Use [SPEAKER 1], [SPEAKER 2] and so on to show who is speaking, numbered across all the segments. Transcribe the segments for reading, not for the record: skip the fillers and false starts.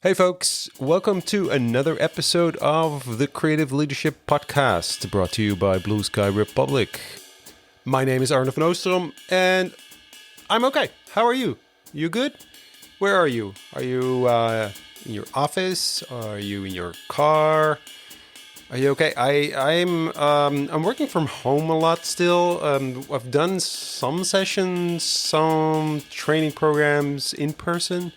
[SPEAKER 1] Hey folks, welcome to another episode of the Creative Leadership Podcast brought to you by Blue Sky Republic. My name is Arne van Oostrom and I'm okay. How are you? You good? Where are you? Are you in your office? Are you in your car? Are you okay? I'm working from home a lot still. I've done some sessions, some training programs in person,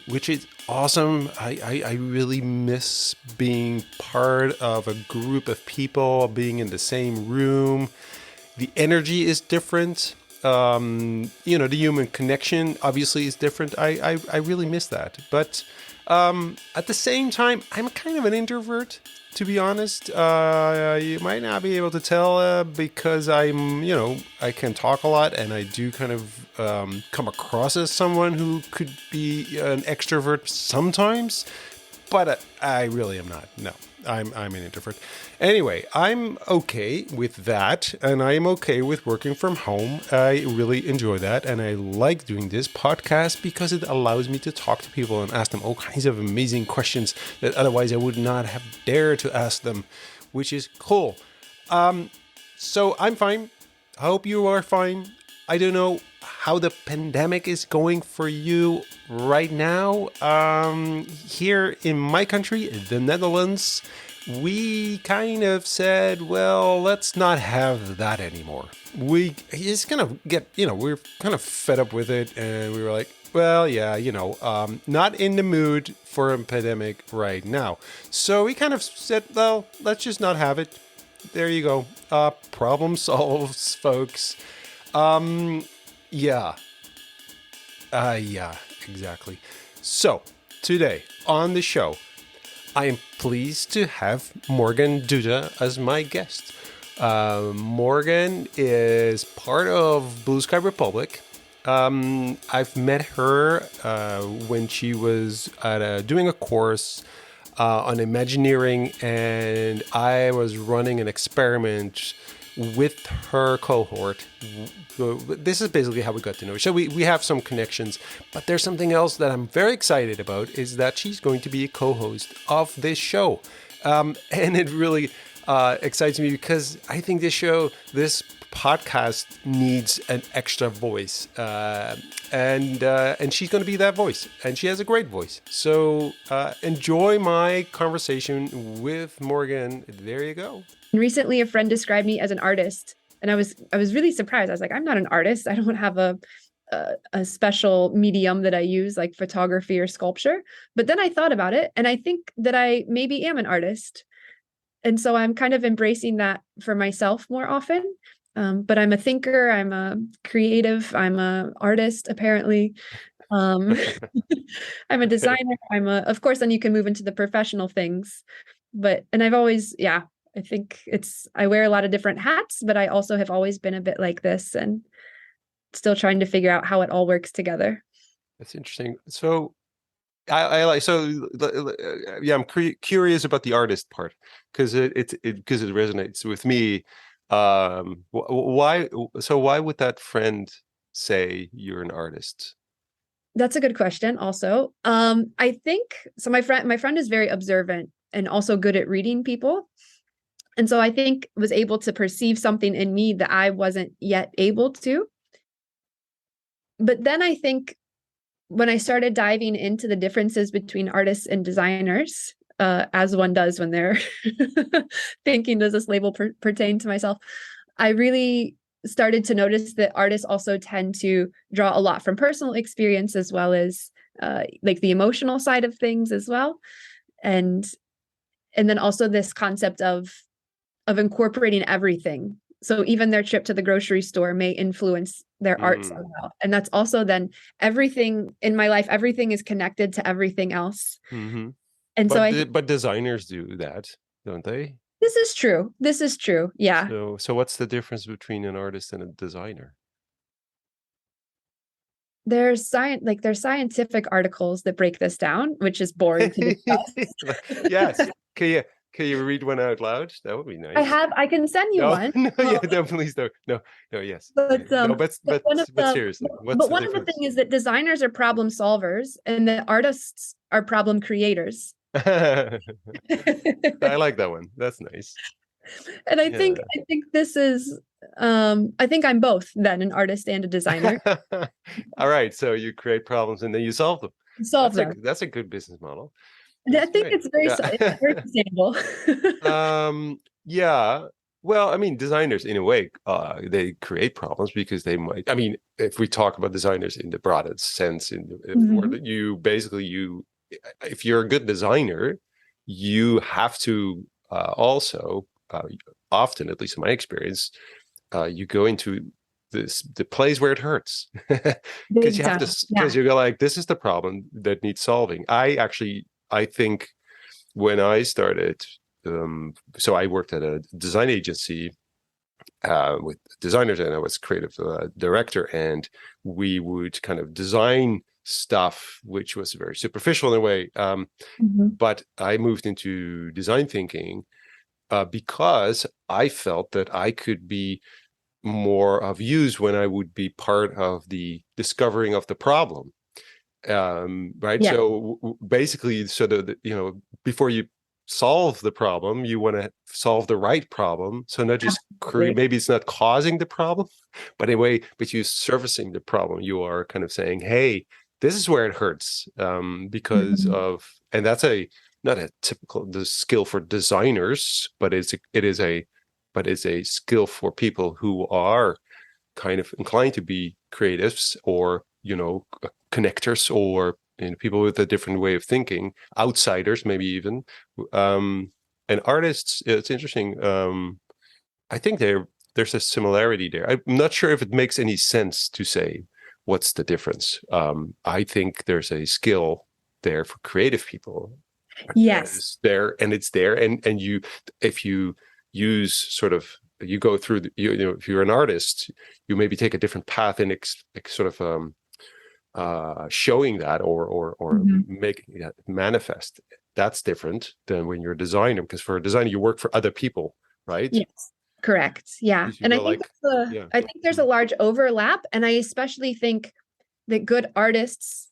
[SPEAKER 1] which is awesome. I really miss being part of a group of people, being in the same room. The energy is different. The human connection obviously is different. I really miss that. But at the same time, I'm kind of an introvert, to be honest. You might not be able to tell because I can talk a lot and I do kind of come across as someone who could be an extrovert sometimes, but I really am not. No, I'm an introvert. Anyway, I'm okay with that, and I'm okay with working from home. I really enjoy that, and I like doing this podcast because it allows me to talk to people and ask them all kinds of amazing questions that otherwise I would not have dared to ask them, which is cool. So I'm fine. I hope you are fine. I don't know how the pandemic is going for you right now. Here in my country, the Netherlands, we kind of said, well, let's not have that anymore. It's gonna get, we're kind of fed up with it, and we were like, well, yeah, not in the mood for a pandemic right now. So we kind of said, well, let's just not have it. There you go. Problem solved, folks. Yeah. Yeah, exactly. So, today on the show, I am pleased to have Morgan Duta as my guest. Morgan is part of Blue Sky Republic. I've met her when she was doing a course on Imagineering, and I was running an experiment with her cohort. This is basically how we got to know her. So we have some connections, but there's something else that I'm very excited about, is that she's going to be a co-host of this show. And it really excites me because I think this podcast needs an extra voice. And she's going to be that voice, and she has a great voice. So enjoy my conversation with Morgan. There you go.
[SPEAKER 2] Recently, a friend described me as an artist, and I was really surprised. I was like, I'm not an artist. I don't have a special medium that I use, like photography or sculpture. But then I thought about it, and I think that I maybe am an artist. And so I'm kind of embracing that for myself more often. But I'm a thinker, I'm a creative, I'm a artist, apparently. Um, I'm a designer. Of course, then you can move into the professional things. And I've always, yeah, I think I wear a lot of different hats, but I also have always been a bit like this and still trying to figure out how it all works together.
[SPEAKER 1] That's interesting. So I like, so yeah, I'm curious about the artist part because it resonates with me. Why? So why would that friend say you're an artist?
[SPEAKER 2] That's a good question. Also, I think so. My friend is very observant and also good at reading people. And so I think was able to perceive something in me that I wasn't yet able to. But then I think when I started diving into the differences between artists and designers, as one does when they're thinking, does this label pertain to myself? I really started to notice that artists also tend to draw a lot from personal experience, as well as like the emotional side of things as well. And then also this concept of incorporating everything. So even their trip to the grocery store may influence their art somehow. And that's also then everything in my life, everything is connected to everything else.
[SPEAKER 1] Mm-hmm.
[SPEAKER 2] And
[SPEAKER 1] but designers do that, don't they?
[SPEAKER 2] This is true. This is true. Yeah.
[SPEAKER 1] So what's the difference between an artist and a designer?
[SPEAKER 2] There's scientific articles that break this down, which is boring to discuss.
[SPEAKER 1] Yes. Okay, yeah. Can you read one out loud? That would be
[SPEAKER 2] I
[SPEAKER 1] nice.
[SPEAKER 2] can send you
[SPEAKER 1] No,
[SPEAKER 2] one.
[SPEAKER 1] no, yeah, no, please don't. No, no, yes.
[SPEAKER 2] But
[SPEAKER 1] No,
[SPEAKER 2] but one of
[SPEAKER 1] but
[SPEAKER 2] the
[SPEAKER 1] seriously, what's
[SPEAKER 2] but
[SPEAKER 1] the
[SPEAKER 2] one of the
[SPEAKER 1] difference?
[SPEAKER 2] things is that designers are problem solvers and that artists are problem creators.
[SPEAKER 1] I like that one. That's nice.
[SPEAKER 2] And
[SPEAKER 1] Yeah.
[SPEAKER 2] I think this is I think I'm both then an artist and a designer.
[SPEAKER 1] All right. So you create problems and then you solve them.
[SPEAKER 2] Solve them.
[SPEAKER 1] That's a good business model.
[SPEAKER 2] I
[SPEAKER 1] That's
[SPEAKER 2] think
[SPEAKER 1] great.
[SPEAKER 2] it's very
[SPEAKER 1] Yeah.
[SPEAKER 2] it's very sustainable.
[SPEAKER 1] Yeah. Well, I mean, designers in a way, they create problems because they might. I mean, if we talk about designers in the broadest sense, for
[SPEAKER 2] Mhm.
[SPEAKER 1] you basically if you're a good designer, you have to also often, at least in my experience, you go into the place where it hurts because
[SPEAKER 2] Big
[SPEAKER 1] you have
[SPEAKER 2] time.
[SPEAKER 1] to
[SPEAKER 2] Yeah.
[SPEAKER 1] because you go like this is the problem that needs solving. I think when I started, so I worked at a design agency with designers, and I was creative director, and we would kind of design stuff which was very superficial in a way.
[SPEAKER 2] Mhm.
[SPEAKER 1] But I moved into design thinking because I felt that I could be more of use when I would be part of the discovering of the problem. Right.
[SPEAKER 2] Yeah.
[SPEAKER 1] So basically, so that, before you solve the problem, you want to solve the right problem. So not just create,
[SPEAKER 2] Absolutely.
[SPEAKER 1] maybe it's not causing the problem, but anyway, but you servicing the problem. You are kind of saying, hey, this is where it hurts because
[SPEAKER 2] Mhm.
[SPEAKER 1] of, and that's not a typical the skill for designers, but it's a skill for people who are kind of inclined to be creatives or connectors or people with a different way of thinking, outsiders maybe even, and artists. It's interesting. I think there's a similarity there. I'm not sure if it makes any sense to say what's the difference. I think there's a skill there for creative people that
[SPEAKER 2] Yes.
[SPEAKER 1] is there, and it's there, and you, if you use sort of, you go through if you're an artist, you maybe take a different path in sort of showing that or
[SPEAKER 2] Mhm.
[SPEAKER 1] making that manifest. That's different than when you're a designer, because for a designer you work for other people, right?
[SPEAKER 2] Yes. Correct. Yeah.
[SPEAKER 1] You
[SPEAKER 2] And
[SPEAKER 1] go like, yeah.
[SPEAKER 2] I think there's a large overlap. And I especially think that good artists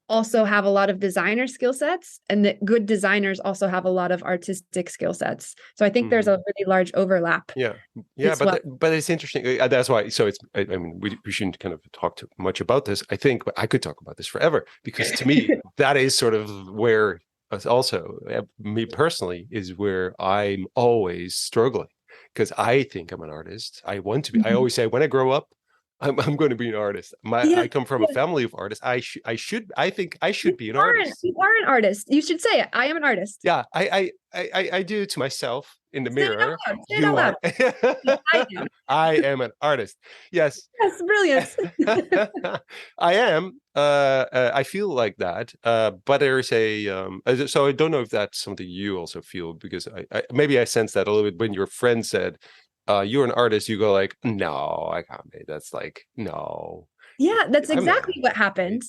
[SPEAKER 2] also have a lot of designer skill sets and that good designers also have a lot of artistic skill sets. So I think there's a really large overlap
[SPEAKER 1] Yeah, yeah,
[SPEAKER 2] as well.
[SPEAKER 1] but it's interesting. That's why. So it's. I mean, we shouldn't kind of talk too much about this. I think, but I could talk about this forever because to me, that is sort of where also me personally is where I'm always struggling because I think I'm an artist. I want to be. I
[SPEAKER 2] Mhm.
[SPEAKER 1] always say when I grow up, I'm going to be an artist.
[SPEAKER 2] Yeah.
[SPEAKER 1] I come from a
[SPEAKER 2] Yeah.
[SPEAKER 1] family of artists. I think I should be an artist.
[SPEAKER 2] You are an artist. You should say it. I am an artist.
[SPEAKER 1] Yeah, I do to myself in the
[SPEAKER 2] Say it out
[SPEAKER 1] mirror.
[SPEAKER 2] loud. Say it out
[SPEAKER 1] You
[SPEAKER 2] loud.
[SPEAKER 1] are.
[SPEAKER 2] I am.
[SPEAKER 1] I am an artist. Yes,
[SPEAKER 2] Yes, brilliance.
[SPEAKER 1] I am. I feel like that. But there is so I don't know if that's something you also feel, because I maybe I sense that a little bit when your friend said, "You're an artist." You go like, "No, I can't be." That's like, no,
[SPEAKER 2] Yeah, that's
[SPEAKER 1] I'm not.
[SPEAKER 2] exactly what
[SPEAKER 1] Right?
[SPEAKER 2] happened.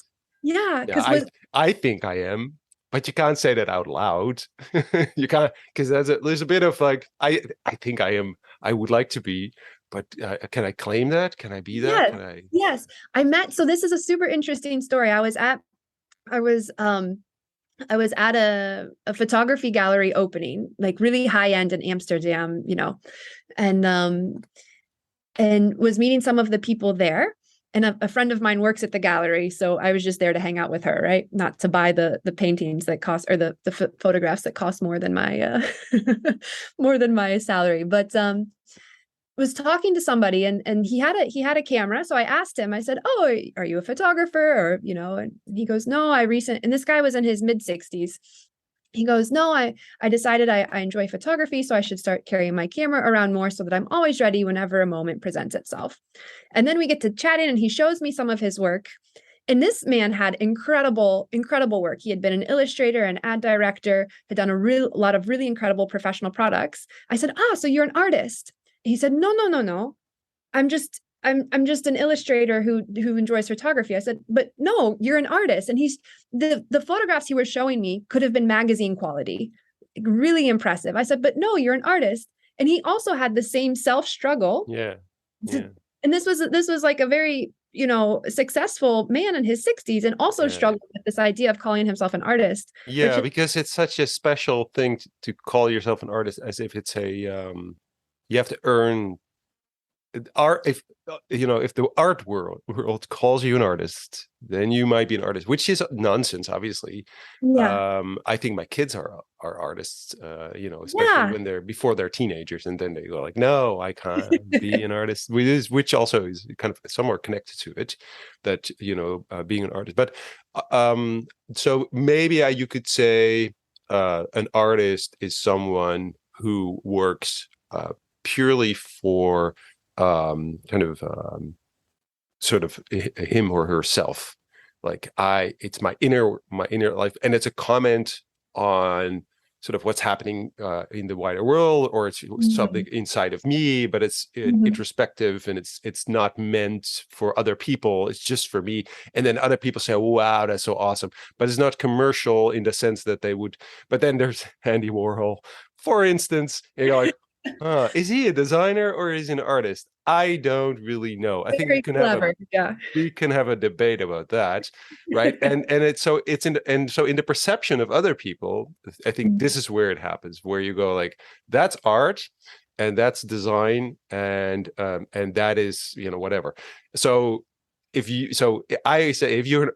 [SPEAKER 2] Yeah,
[SPEAKER 1] Yeah,
[SPEAKER 2] because with
[SPEAKER 1] I think I am, but you can't say that out loud. You can't, because there's a bit of like I think I am. I would like to be, but can I claim that? Can I be that?
[SPEAKER 2] yes,
[SPEAKER 1] Can I?
[SPEAKER 2] yes. I met so this is a super interesting story. I was I was at a photography gallery opening, like really high end in Amsterdam, and was meeting some of the people there. And a friend of mine works at the gallery, so I was just there to hang out with her, right? Not to buy the paintings that cost, or the photographs that cost more than my more than my salary. But was talking to somebody, and he had a camera, so I asked him. I said, "Oh, are you a photographer?" Or and he goes, "No, and this guy was in his mid-60s. He goes, "No, I decided I enjoy photography, so I should start carrying my camera around more so that I'm always ready whenever a moment presents itself." And then we get to chatting, and he shows me some of his work. And this man had incredible work. He had been an illustrator, an ad director, had done a lot of really incredible professional products. I said, "Ah, so you're an artist?" He said, "No, no, no, no. I'm just an illustrator who enjoys photography." I said, "But no, you're an artist." And the photographs he was showing me could have been magazine quality. really impressive. I said, but no, you're an artist. And he also had the same self struggle.
[SPEAKER 1] Yeah. Yeah.
[SPEAKER 2] And this was like a very, successful man in his 60s, and also
[SPEAKER 1] Yeah.
[SPEAKER 2] struggled with this idea of calling himself an artist, which
[SPEAKER 1] Yeah,
[SPEAKER 2] is,
[SPEAKER 1] because it's such a special thing to call yourself an artist, as if it's you have to earn art. If the art world calls you an artist, then you might be an artist, which is nonsense, obviously.
[SPEAKER 2] yeah,
[SPEAKER 1] I think my kids are artists, especially
[SPEAKER 2] yeah,
[SPEAKER 1] when before they're teenagers, and then they go like, no, I can't be an artist, which also is kind of somewhat connected to it, that being an artist. But so maybe you could say an artist is someone who works purely for kind of sort of him or herself. Like it's my inner life, and it's a comment on sort of what's happening in the wider world, or it's something inside of me, but it's introspective, and it's not meant for other people. It's just for me. And then other people say, wow, that's so awesome. But it's not commercial in the sense that they would. But then there's Andy Warhol, for instance, and you're like, is he a designer or is he an artist? I don't really know. I think
[SPEAKER 2] very clever. Yeah.
[SPEAKER 1] we can have a debate about that, right? And it's in the perception of other people, I think this is where it happens, where you go like, that's art and that's design, and that is whatever. So I say, if you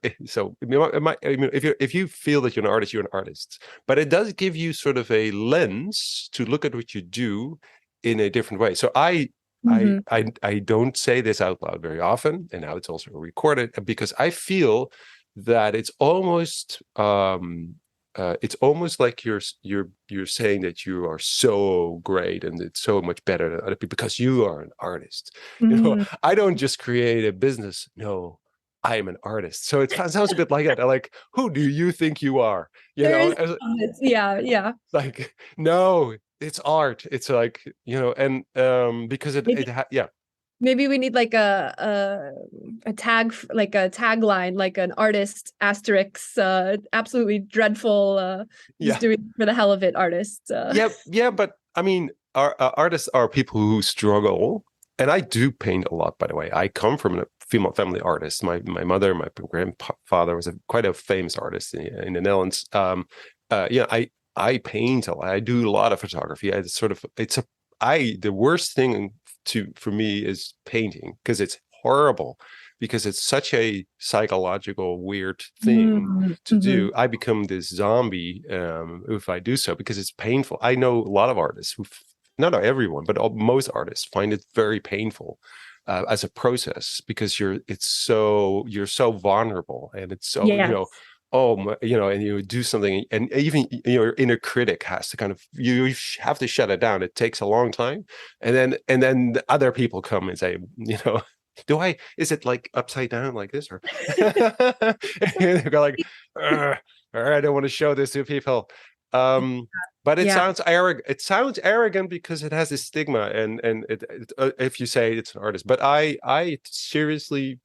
[SPEAKER 1] feel that you're an artist, you're an artist. But it does give you sort of a lens to look at what you do in a different way. So I don't say this out loud very often, and now it's also recorded, because I feel that it's almost like you're saying that you are so great and it's so much better than other people because you are an artist. I don't just create a business. No, I am an artist. So it kind of sounds a bit like that. Like, who do you think you are?
[SPEAKER 2] Yeah.
[SPEAKER 1] Like, no, it's art. It's like, and because
[SPEAKER 2] maybe we need like a tag, like a tagline, like an artist asterisk, absolutely dreadful, just doing for the hell of it, artist.
[SPEAKER 1] Yeah, but I mean, artists are people who struggle, and I do paint a lot, by the way. I come from a female family artist. My mother, my grandfather was quite a famous artist in the Netherlands. I paint a lot. I do a lot of photography. The worst thing for me is painting, because it's horrible, because it's such a psychological weird thing to do. I become this zombie if I do so, because it's painful. I know a lot of artists not everyone, but most artists find it very painful as a process, because you're so vulnerable, and it's so and you do something, and even your inner critic has to kind of, you have to shut it down. It takes a long time, and then the other people come and say, is it like upside down like this, or and they go like, I don't want to show this to people. But it sounds arrogant. It sounds arrogant because it has this stigma, and if you say it's an artist. But I seriously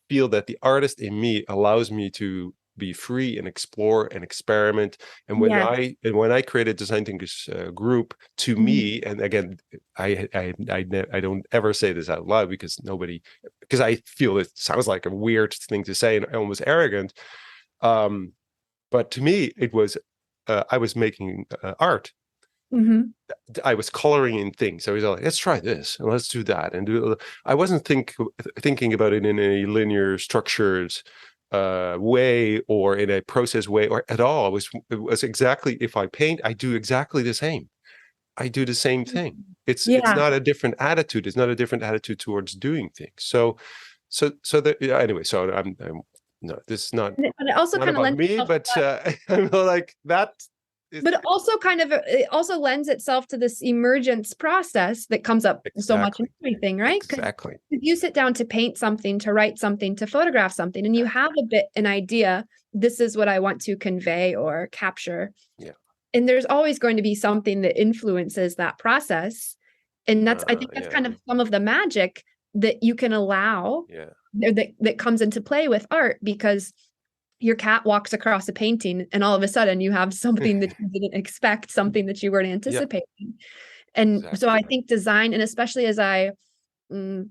[SPEAKER 1] feel that the artist in me allows me to be free and explore and experiment. And when I created Design Thinkers group, to me, and again, I don't ever say this out loud, because I feel it sounds like a weird thing to say and almost arrogant. But to me, it was I was making art. I was coloring in things. I was like, let's try this and let's do that and do. I wasn't thinking about it in a linear, structured way, or in a process way, or at all. It was exactly, if I paint, I do exactly the same. I do the same thing. It's not a different attitude. It's not a different attitude towards doing things. Anyway. So I'm no, this is not.
[SPEAKER 2] But it also kind of lends
[SPEAKER 1] me, but I'm like that.
[SPEAKER 2] But it also lends itself to this emergence process that comes up so much in everything, right?
[SPEAKER 1] Exactly.
[SPEAKER 2] If you sit down to paint something, to write something, to photograph something, and you have an idea, this is what I want to convey or capture. Yeah. And there's always going to be something that influences that process. And I think that's kind of some of the magic that you can allow that comes into play with art, because your cat walks across a painting and all of a sudden you have something that you didn't expect, something that you weren't
[SPEAKER 1] Yeah,
[SPEAKER 2] anticipating. And so I
[SPEAKER 1] exactly.
[SPEAKER 2] think design, and especially mm,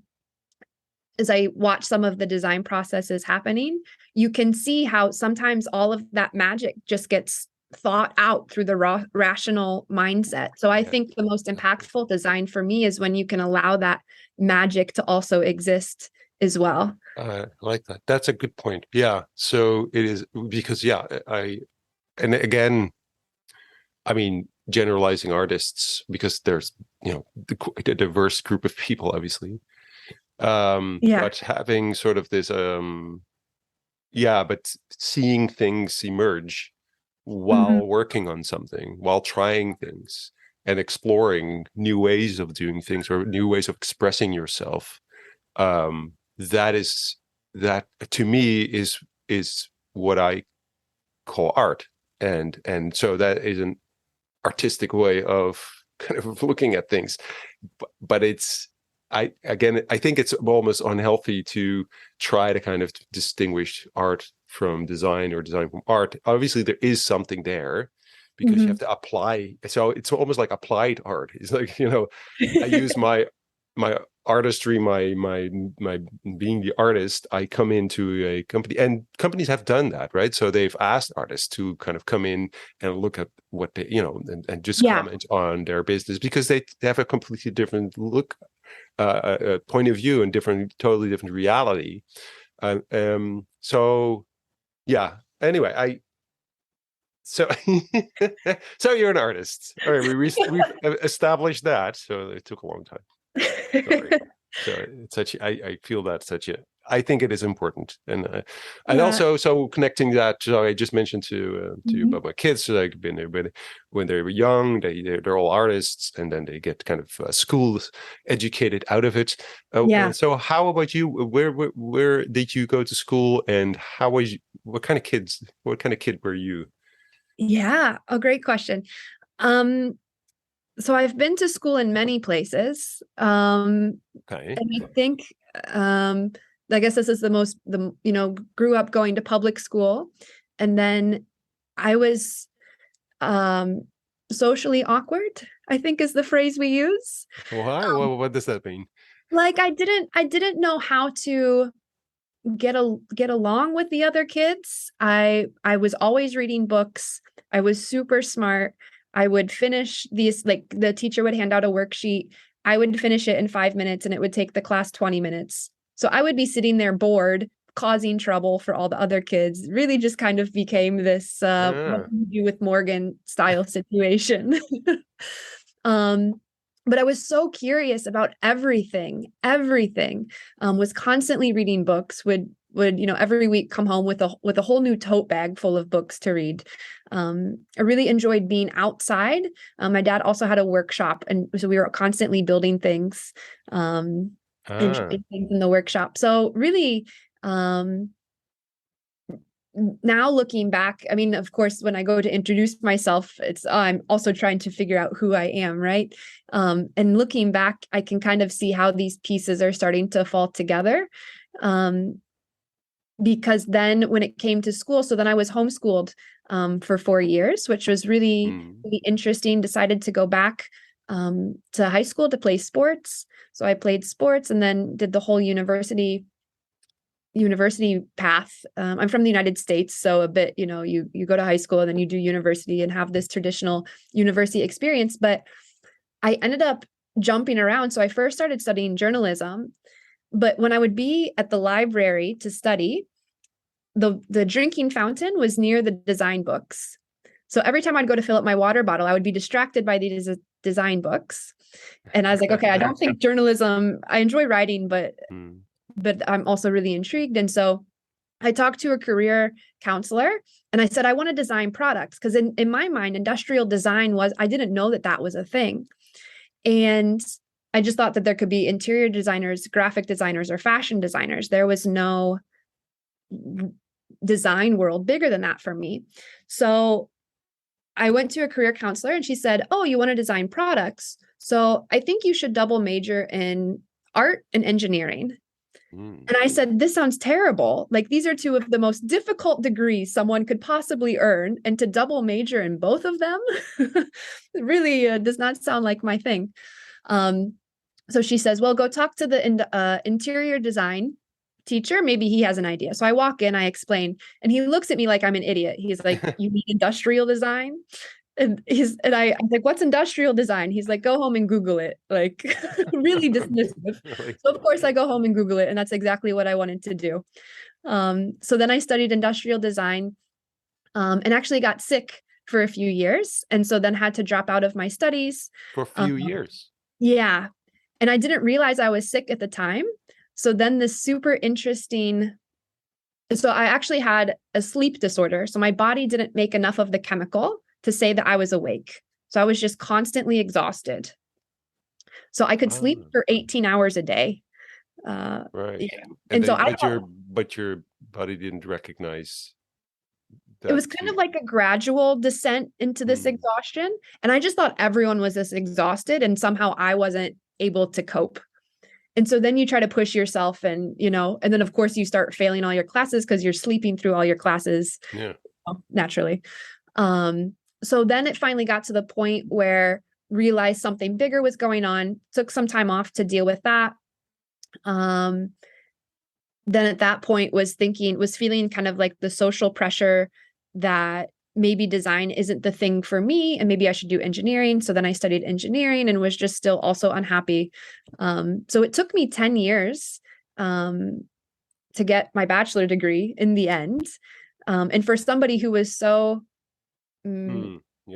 [SPEAKER 2] as I watch some of the design processes happening, you can see how sometimes all of that magic just gets thought out through the rational mindset. So I
[SPEAKER 1] Yeah,
[SPEAKER 2] think the most
[SPEAKER 1] exactly.
[SPEAKER 2] impactful design for me is when you can allow that magic to also exist as well.
[SPEAKER 1] I like that. That's a good point. Yeah. So it is because, yeah, and again, I mean, generalizing artists because there's, a diverse group of people, obviously.
[SPEAKER 2] Yeah.
[SPEAKER 1] But having sort of this, yeah, but seeing things emerge
[SPEAKER 2] Mhm.
[SPEAKER 1] while working on something, while trying things and exploring new ways of doing things or new ways of expressing yourself. That is that to me is what I call art. And so that is an artistic way of kind of looking at things. But it's I think it's almost unhealthy to try to kind of distinguish art from design or design from art. Obviously there is something there because you have
[SPEAKER 2] Mhm.
[SPEAKER 1] to apply, so it's almost like applied art. It's like, I use my artistry, my being the artist. I come into a company, and companies have done that, right? So they've asked artists to kind of come in and look at what they, and just
[SPEAKER 2] Yeah.
[SPEAKER 1] comment on their business because they have a completely different look, point of view, and totally different reality. So yeah. Anyway, so so you're an artist. All right, we've established that. So it took a long time. Sorry. So it's such, I feel that such a, I think it is important. And
[SPEAKER 2] Yeah.
[SPEAKER 1] also, so connecting that, so I just mentioned to you
[SPEAKER 2] Mhm.
[SPEAKER 1] about my kids, like when they were young, they're all artists, and then they get kind of school educated out of it.
[SPEAKER 2] Yeah.
[SPEAKER 1] So how about you? Where did you go to school, and how was you, what kind of kid were you?
[SPEAKER 2] Yeah. A great question. Um, so I've been to school in many places.
[SPEAKER 1] Okay.
[SPEAKER 2] And I think um I guess this is grew up going to public school, and then I was um socially awkward, I think is the phrase we use.
[SPEAKER 1] Why? What does that mean?
[SPEAKER 2] Like I didn't know how to get along with the other kids. I was always reading books. I was super smart. I would finish these, like the teacher would hand out a worksheet. I would finish it in 5 minutes and it would take the class 20 minutes. So I would be sitting there bored, causing trouble for all the other kids. Really just kind of became this what
[SPEAKER 1] Ah,
[SPEAKER 2] do you do with Morgan style situation. um but I was so curious about everything. Was constantly reading books, would every week come home with a whole new tote bag full of books to read. I really enjoyed being outside. My dad also had a workshop, and so we were constantly building things, and
[SPEAKER 1] ah.
[SPEAKER 2] trying things in the workshop. So really, um, now looking back, I mean, of course, when I go to introduce myself, it's I'm also trying to figure out who I am, right? And looking back, I can kind of see how these pieces are starting to fall together. Um, because then when it came to school, so then I was homeschooled for 4 years, which was really,
[SPEAKER 1] Hmm.
[SPEAKER 2] really interesting. Decided to go back to high school to play sports. So I played sports and then did the whole university path. I'm from the United States, so a bit, you go to high school and then you do university and have this traditional university experience. But I ended up jumping around. So I first started studying journalism, but when I would be at the library to study, the drinking fountain was near the design books. So every time I'd go to fill up my water bottle, I would be distracted by these design books. And I was like, okay, I don't think journalism, I enjoy writing,
[SPEAKER 1] Hmm.
[SPEAKER 2] but I'm also really intrigued. And so I talked to a career counselor and I said, I want to design products because in my mind, industrial design was, I didn't know that that was a thing. And I just thought that there could be interior designers, graphic designers, or fashion designers. There was no design world bigger than that for me. So I went to a career counselor and she said, oh, you want to design products? So I think you should double major in art and engineering.
[SPEAKER 1] Mm.
[SPEAKER 2] And I said, this sounds terrible. Like, these are two of the most difficult degrees someone could possibly earn. And to double major in both of them really does not sound like my thing. So she says, well, go talk to the interior design teacher. Maybe he has an idea. So I walk in, I explain, and he looks at me like I'm an idiot. He's like, you mean industrial design? I'm like, what's industrial design? He's like, go home and Google it. Like, really dismissive.
[SPEAKER 1] Really?
[SPEAKER 2] So of course I go home and Google it, and that's exactly what I wanted to do. So then I studied industrial design, and actually got sick for a few years, and so then had to drop out of my studies.
[SPEAKER 1] For a few years.
[SPEAKER 2] Yeah, and I didn't realize I was sick at the time. So then this super interesting. So I actually had a sleep disorder. So my body didn't make enough of the chemical to say that I was awake. So I was just constantly exhausted. So I could sleep for 18 hours a day.
[SPEAKER 1] Right.
[SPEAKER 2] Yeah.
[SPEAKER 1] And
[SPEAKER 2] so
[SPEAKER 1] but your body didn't recognize that.
[SPEAKER 2] It was kind of like a gradual descent into this exhaustion. And I just thought everyone was this exhausted, and somehow I wasn't able to cope. And so then you try to push yourself, and, and then of course you start failing all your classes because you're sleeping through all your classes.
[SPEAKER 1] Yeah.
[SPEAKER 2] Naturally. So then it finally got to the point where realized something bigger was going on, took some time off to deal with that. Then at that point was feeling kind of like the social pressure that maybe design isn't the thing for me, and maybe I should do engineering. So then I studied engineering and was just still also unhappy. So it took me 10 years to get my bachelor degree in the end. And for somebody who was so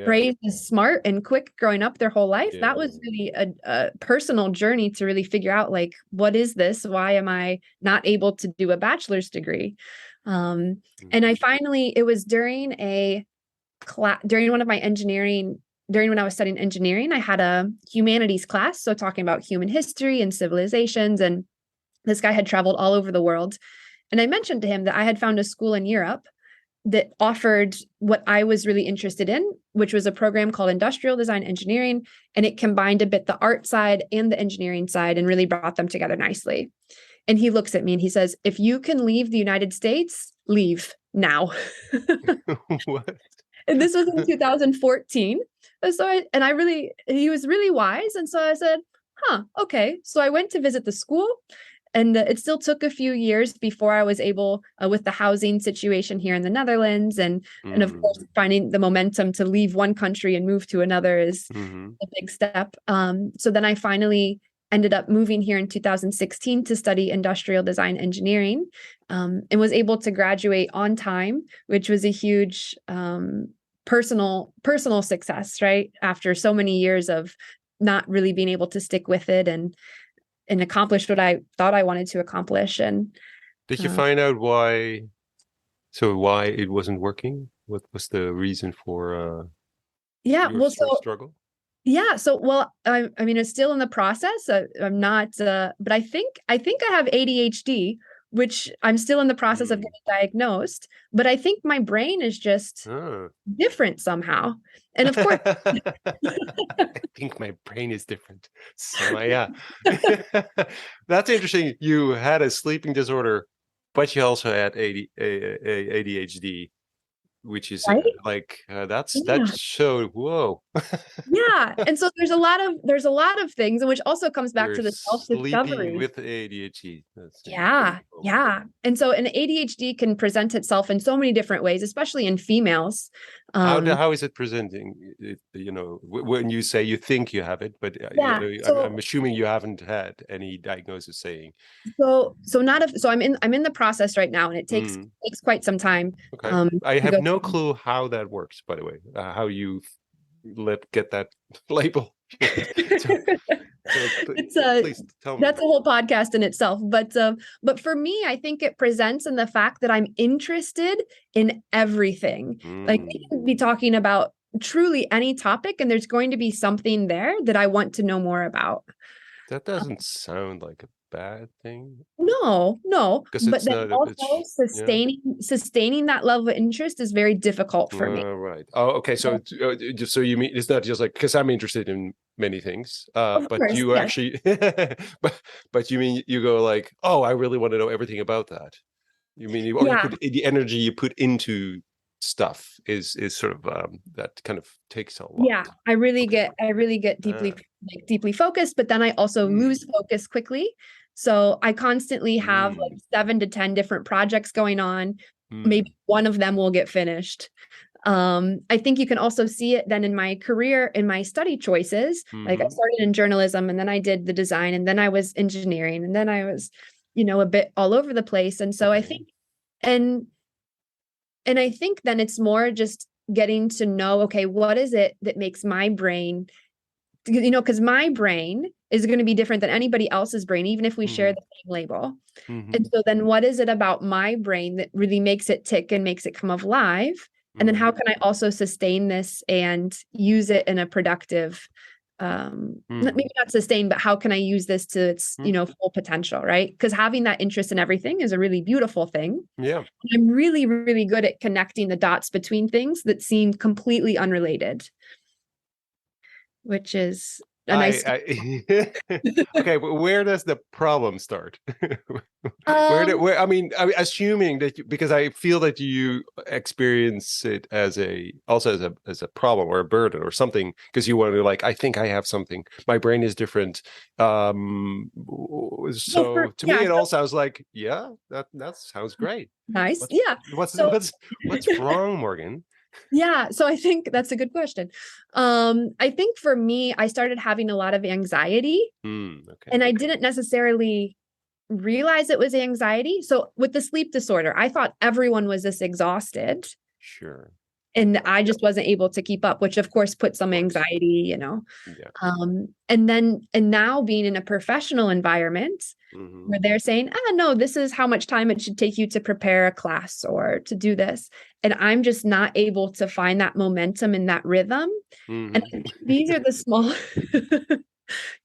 [SPEAKER 2] praised as smart and quick growing up their whole life, that was really a personal journey to really figure out, like, what is this? Why am I not able to do a bachelor's degree? And I finally, it was during one of my when I was studying engineering, I had a humanities class. So talking about human history and civilizations. And this guy had traveled all over the world. And I mentioned to him that I had found a school in Europe that offered what I was really interested in, which was a program called Industrial Design Engineering. And it combined a bit the art side and the engineering side and really brought them together nicely. And he looks at me and he says, if you can leave the United States, leave now.
[SPEAKER 1] What?
[SPEAKER 2] And this was in 2014. So he was really wise. And so I said, okay. So I went to visit the school. And it still took a few years before I was able, with the housing situation here in the Netherlands, and of course, finding the momentum to leave one country and move to another is a big step. So then I finally ended up moving here in 2016 to study industrial design engineering, and was able to graduate on time, which was a huge personal success, right? After so many years of not really being able to stick with it and accomplish what I thought I wanted to accomplish. And
[SPEAKER 1] did you find out why it wasn't working? What was the reason for your struggle?
[SPEAKER 2] Yeah. So, I mean, it's still in the process. I'm not, but I think I have ADHD, which I'm still in the process of getting diagnosed, but I think my brain is just different somehow. And of course,
[SPEAKER 1] I think my brain is different. So yeah, that's interesting. You had a sleeping disorder, but you also had ADHD, which is that's so whoa.
[SPEAKER 2] Yeah. And so there's a lot of things, and which also comes back to the self-discovery
[SPEAKER 1] with ADHD.
[SPEAKER 2] Yeah. And so an ADHD can present itself in so many different ways, especially in females.
[SPEAKER 1] How is it presenting? When you say you think you have it, but I'm assuming you haven't had any diagnosis saying.
[SPEAKER 2] So I'm in the process right now, and it takes quite some time.
[SPEAKER 1] Okay. I have no clue how that works, by the way. How you get that label. Please tell me.
[SPEAKER 2] That's a whole podcast in itself. But for me, I think it presents in the fact that I'm interested in everything. Like, we can be talking about truly any topic, and there's going to be something there that I want to know more about.
[SPEAKER 1] That doesn't sound like a bad thing.
[SPEAKER 2] No, but then also sustaining that level of interest is very difficult for me.
[SPEAKER 1] Right. Oh, okay. So you mean it's not just like, because I'm interested in many things,
[SPEAKER 2] Of
[SPEAKER 1] but
[SPEAKER 2] course,
[SPEAKER 1] you
[SPEAKER 2] yes.
[SPEAKER 1] actually, but you mean you go like, oh, I really want to know everything about that. You mean you, or you
[SPEAKER 2] Yeah.
[SPEAKER 1] put the energy you put into stuff is sort of that kind of takes a lot.
[SPEAKER 2] Yeah, I really get
[SPEAKER 1] Uh,
[SPEAKER 2] deeply focused, but then I also
[SPEAKER 1] mm,
[SPEAKER 2] lose focus quickly. So I constantly have
[SPEAKER 1] mm,
[SPEAKER 2] like 7 to 10 different projects going on.
[SPEAKER 1] mm,
[SPEAKER 2] Maybe one of them will get finished. I think you can also see it then in my career, in my study choices. Like I
[SPEAKER 1] mm-hmm.
[SPEAKER 2] started in journalism and then I did the design and then I was engineering and then I was, a bit all over the place. And so I
[SPEAKER 1] Okay.
[SPEAKER 2] think and and I think then it's more just getting to know, okay, what is it that makes my brain, because my brain is going to be different than anybody else's brain, even if we share
[SPEAKER 1] Mm-hmm.
[SPEAKER 2] the same label.
[SPEAKER 1] Mm-hmm.
[SPEAKER 2] And so then what is it about my brain that really makes it tick and makes it come alive? And then
[SPEAKER 1] Mm-hmm.
[SPEAKER 2] how can I also sustain this and use it in a productive,
[SPEAKER 1] Mm-hmm.
[SPEAKER 2] maybe not sustain, but how can I use this to its, full potential, right? Because having that interest in everything is a really beautiful thing.
[SPEAKER 1] Yeah.
[SPEAKER 2] I'm really, really good at connecting the dots between things that seem completely unrelated, which is a nice.
[SPEAKER 1] Okay, but where does the problem start?
[SPEAKER 2] Um,
[SPEAKER 1] Where, I mean, assuming that because I feel that you experience it as also as a problem or a burden or something, because you want to like, I think I have something. My brain is different. So to me,
[SPEAKER 2] yeah,
[SPEAKER 1] it all sounds like, yeah, that sounds great.
[SPEAKER 2] nice.
[SPEAKER 1] What's
[SPEAKER 2] Yeah.
[SPEAKER 1] what's
[SPEAKER 2] So
[SPEAKER 1] what's wrong, Morgan?
[SPEAKER 2] yeah, so I think that's a good question. I think for me, I started having a lot of anxiety
[SPEAKER 1] Okay,
[SPEAKER 2] and I didn't necessarily realize it was anxiety. So with the sleep disorder, I thought everyone was this exhausted
[SPEAKER 1] sure,
[SPEAKER 2] and I just wasn't able to keep up, which of course put
[SPEAKER 1] of
[SPEAKER 2] some
[SPEAKER 1] course,
[SPEAKER 2] anxiety.
[SPEAKER 1] yeah.
[SPEAKER 2] And now being in a professional environment
[SPEAKER 1] Mm-hmm.
[SPEAKER 2] where they're saying, no, this is how much time it should take you to prepare a class or to do this. And I'm just not able to find that momentum and that rhythm. And I
[SPEAKER 1] Mm-hmm.
[SPEAKER 2] think these are the small,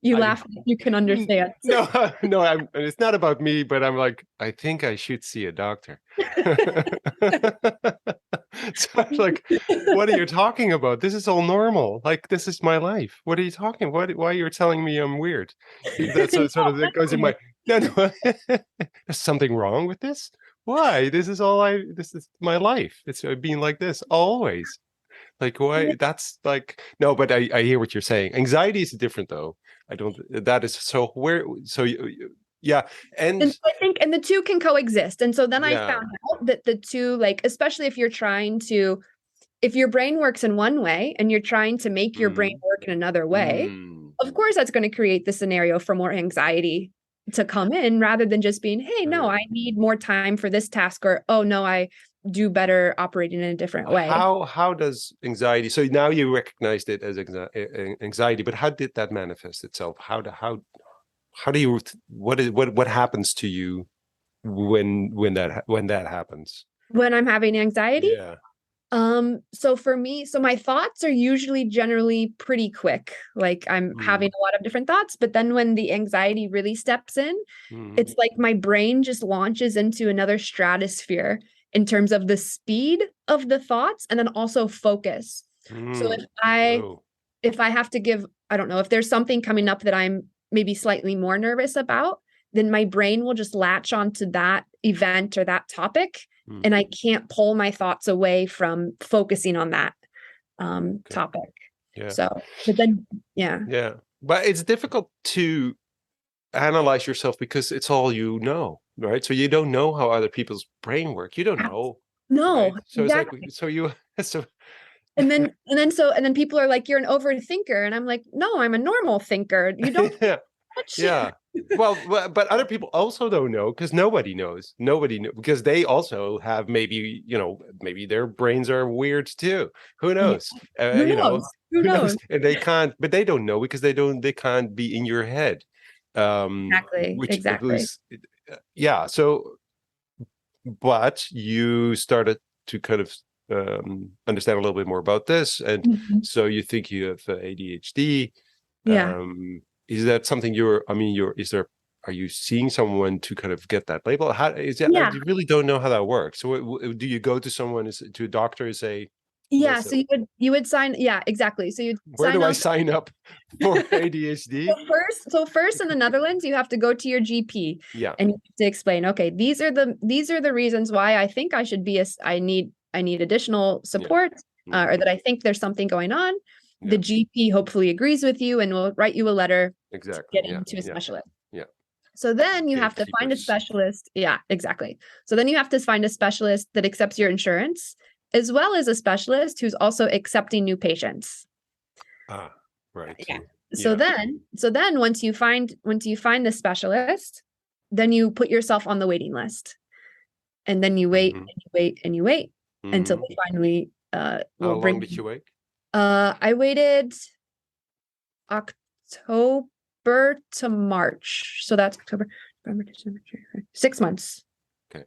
[SPEAKER 2] you
[SPEAKER 1] I
[SPEAKER 2] laugh, you can understand.
[SPEAKER 1] no, no, it's not about me, but I'm like, I think I should see a doctor. So I'm like, what are you talking about? This is all normal. Like, this is my life. What are you talking? Why you're telling me I'm weird? That's sort of that goes in my no, no. There's something wrong with this. Why? This is my life. It's been like this always. Like why? That's like no, but I hear what you're saying. Anxiety is different though. I don't. That is so where. So yeah,
[SPEAKER 2] And
[SPEAKER 1] and
[SPEAKER 2] so I think, and the two can coexist. And so then I
[SPEAKER 1] yeah.
[SPEAKER 2] found out that the two, like, especially if you're trying to, if your brain works in one way and you're trying to make your brain
[SPEAKER 1] Mm,
[SPEAKER 2] work in another way,
[SPEAKER 1] mm,
[SPEAKER 2] of course, that's going to create the scenario for more anxiety to come in rather than just being, hey, no, I
[SPEAKER 1] sure.
[SPEAKER 2] need more time for this task, or, oh, no, I do better operating in a different way.
[SPEAKER 1] How does anxiety? So now you recognized it as anxiety, but how did that manifest itself? How do you what happens to you when that happens?
[SPEAKER 2] When I'm having anxiety,
[SPEAKER 1] Yeah.
[SPEAKER 2] so for me, so my thoughts are usually generally pretty quick. Like I'm having
[SPEAKER 1] Mm,
[SPEAKER 2] a lot of different thoughts, but then when the anxiety really steps in,
[SPEAKER 1] mm,
[SPEAKER 2] it's like my brain just launches into another stratosphere in terms of the speed of the thoughts and then also focus. So
[SPEAKER 1] mm. Whoa.
[SPEAKER 2] if I have to give, I don't know, if there's something coming up that I'm maybe slightly more nervous about, then my brain will just latch onto that event or that topic.
[SPEAKER 1] Mm,
[SPEAKER 2] And I can't pull my thoughts away from focusing on that
[SPEAKER 1] okay.
[SPEAKER 2] topic.
[SPEAKER 1] Yeah.
[SPEAKER 2] So, but then, yeah.
[SPEAKER 1] Yeah. But it's difficult to analyze yourself because it's all you know, right? So you don't know how other people's brain work. You don't know, right?
[SPEAKER 2] No,
[SPEAKER 1] So it's like
[SPEAKER 2] exactly.
[SPEAKER 1] so you so
[SPEAKER 2] And then people are like, you're an overthinker. And I'm like, no, I'm a normal thinker. You don't
[SPEAKER 1] yeah.
[SPEAKER 2] touch.
[SPEAKER 1] Yeah. But other people also don't know because nobody knows. Nobody knows because they also have maybe, maybe their brains are weird too. Who
[SPEAKER 2] Yeah.
[SPEAKER 1] knows?
[SPEAKER 2] Who knows? Who
[SPEAKER 1] Who knows?
[SPEAKER 2] knows?
[SPEAKER 1] And but they don't know because they can't be in your head.
[SPEAKER 2] Exactly.
[SPEAKER 1] Which
[SPEAKER 2] Exactly.
[SPEAKER 1] was, yeah. So, but you started to kind of understand a little bit more about this. And
[SPEAKER 2] Mhm.
[SPEAKER 1] so you think you have ADHD.
[SPEAKER 2] Yeah.
[SPEAKER 1] Is that something are you seeing someone to kind of get that label? How is that? I
[SPEAKER 2] Yeah.
[SPEAKER 1] really don't know how that works. So do you go to someone, to a doctor and say,
[SPEAKER 2] Yeah, so you would sign, yeah, exactly. So you'd
[SPEAKER 1] Where
[SPEAKER 2] sign
[SPEAKER 1] do I
[SPEAKER 2] up.
[SPEAKER 1] sign up for ADHD?
[SPEAKER 2] So first in the Netherlands, you have to go to your GP
[SPEAKER 1] Yeah.
[SPEAKER 2] and you have to explain, okay, these are the reasons why I think I should be I need additional support,
[SPEAKER 1] Mhm.
[SPEAKER 2] or that I think there's something going on. The
[SPEAKER 1] Yeah.
[SPEAKER 2] GP hopefully agrees with you and will write you a letter to
[SPEAKER 1] Exactly.
[SPEAKER 2] get
[SPEAKER 1] Yeah.
[SPEAKER 2] into a
[SPEAKER 1] Yeah.
[SPEAKER 2] specialist.
[SPEAKER 1] Yeah.
[SPEAKER 2] So then you have to find a
[SPEAKER 1] Gatekeepers.
[SPEAKER 2] specialist. Yeah, exactly. So then you have to find a specialist that accepts your insurance, as well as a specialist who's also accepting new patients.
[SPEAKER 1] Ah, right.
[SPEAKER 2] Yeah.
[SPEAKER 1] Yeah.
[SPEAKER 2] So then once you find the specialist, then you put yourself on the waiting list. And then you wait
[SPEAKER 1] Mhm.
[SPEAKER 2] and you wait and you wait until
[SPEAKER 1] Mhm.
[SPEAKER 2] they finally will
[SPEAKER 1] How long
[SPEAKER 2] bring
[SPEAKER 1] did you wait?
[SPEAKER 2] I waited October to March. So that's October, November, December, January. 6 months.
[SPEAKER 1] Okay.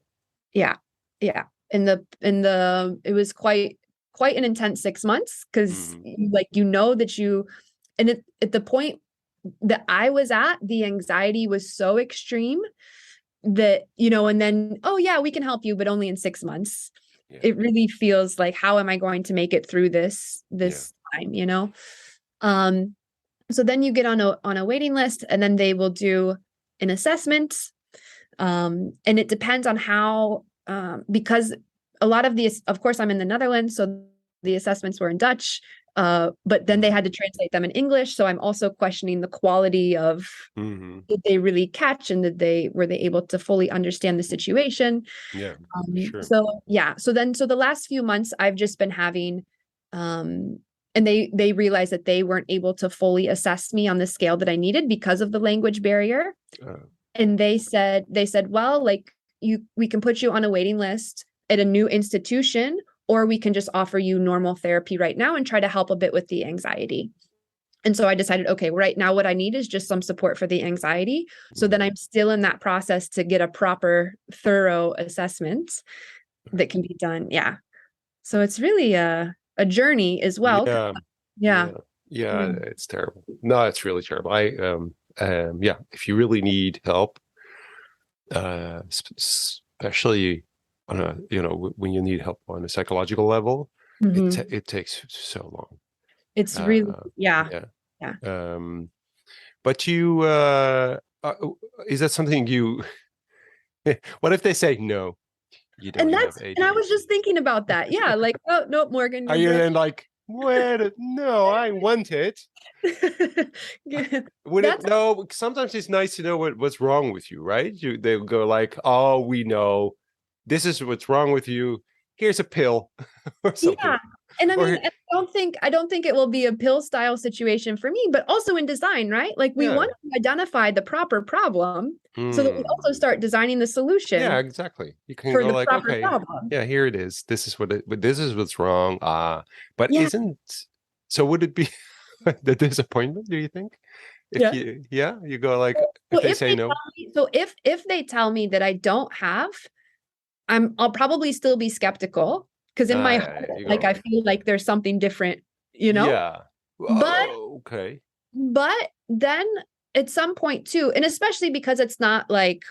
[SPEAKER 2] Yeah. Yeah. It was quite an intense 6 months, because
[SPEAKER 1] Mhm.
[SPEAKER 2] like that you, and at the point that I was at, the anxiety was so extreme that, and then, oh yeah, we can help you, but only in 6 months.
[SPEAKER 1] Yeah.
[SPEAKER 2] It really feels like, how am I going to make it through this
[SPEAKER 1] Yeah.
[SPEAKER 2] time? So then you get on a waiting list, and then they will do an assessment. And it depends on how, because a lot of these, of course, I'm in the Netherlands, so the assessments were in Dutch, but then they had to translate them in English. So I'm also questioning the quality of,
[SPEAKER 1] Mhm.
[SPEAKER 2] did they really catch, and were they able to fully understand the situation?
[SPEAKER 1] Yeah. Sure.
[SPEAKER 2] So yeah, so the last few months I've just been having, and they realized that they weren't able to fully assess me on the scale that I needed because of the language barrier.
[SPEAKER 1] Uh,
[SPEAKER 2] And they said, well, like, we can put you on a waiting list at a new institution, or we can just offer you normal therapy right now and try to help a bit with the anxiety. And so I decided, okay, right now what I need is just some support for the anxiety. So then I'm still in that process to get a proper, thorough assessment that can be done. Yeah. So it's really a journey as well.
[SPEAKER 1] yeah.
[SPEAKER 2] Yeah.
[SPEAKER 1] Yeah. Yeah. It's terrible. No, it's really terrible. Yeah. If you really need help, especially on when you need help on a psychological level,
[SPEAKER 2] Mhm.
[SPEAKER 1] it takes so long.
[SPEAKER 2] It's really, yeah.
[SPEAKER 1] Yeah.
[SPEAKER 2] Yeah.
[SPEAKER 1] But is that something you? What if they say no? You don't have
[SPEAKER 2] And I was just
[SPEAKER 1] ADHD.
[SPEAKER 2] thinking about that. Yeah. Like, oh, no, Morgan,
[SPEAKER 1] Are
[SPEAKER 2] you're
[SPEAKER 1] you
[SPEAKER 2] good.
[SPEAKER 1] then like, wait, no, I want it.
[SPEAKER 2] Yeah.
[SPEAKER 1] Would it?
[SPEAKER 2] That's,
[SPEAKER 1] No, sometimes it's nice to know what's wrong with you, right? They'll go like, oh, we know this is what's wrong with you. Here's a pill or something.
[SPEAKER 2] yeah. And I mean,
[SPEAKER 1] Or
[SPEAKER 2] I don't think it will be a pill style situation for me, but also in design, right? Like, we
[SPEAKER 1] yeah.
[SPEAKER 2] want to identify the proper problem so that we also
[SPEAKER 1] Hmm.
[SPEAKER 2] start designing the
[SPEAKER 1] Yeah,
[SPEAKER 2] solution
[SPEAKER 1] exactly. You can
[SPEAKER 2] for
[SPEAKER 1] go
[SPEAKER 2] the
[SPEAKER 1] like,
[SPEAKER 2] proper
[SPEAKER 1] okay,
[SPEAKER 2] problem.
[SPEAKER 1] yeah, here it is. This is what's wrong. But
[SPEAKER 2] Yeah.
[SPEAKER 1] isn't so would it be the disappointment, do you think? If
[SPEAKER 2] Yeah.
[SPEAKER 1] you go like if
[SPEAKER 2] So
[SPEAKER 1] they
[SPEAKER 2] if
[SPEAKER 1] say
[SPEAKER 2] they
[SPEAKER 1] no.
[SPEAKER 2] tell me, so if they tell me that I don't have, I'll probably still be skeptical, because in my heart,
[SPEAKER 1] You
[SPEAKER 2] like,
[SPEAKER 1] go,
[SPEAKER 2] I feel like there's something different.
[SPEAKER 1] yeah.
[SPEAKER 2] But
[SPEAKER 1] Oh, okay.
[SPEAKER 2] then at some point too, and especially because it's not like,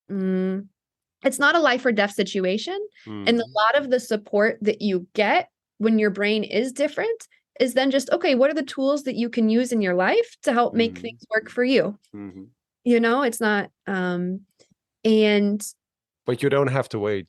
[SPEAKER 2] mm, it's not a life or death situation, and a
[SPEAKER 1] Hmm.
[SPEAKER 2] lot of the support that you get when your brain is different is then just, okay, what are the tools that you can use in your life to help make
[SPEAKER 1] Hmm.
[SPEAKER 2] things work for you?
[SPEAKER 1] Hmm.
[SPEAKER 2] It's not, and
[SPEAKER 1] But you don't have to wait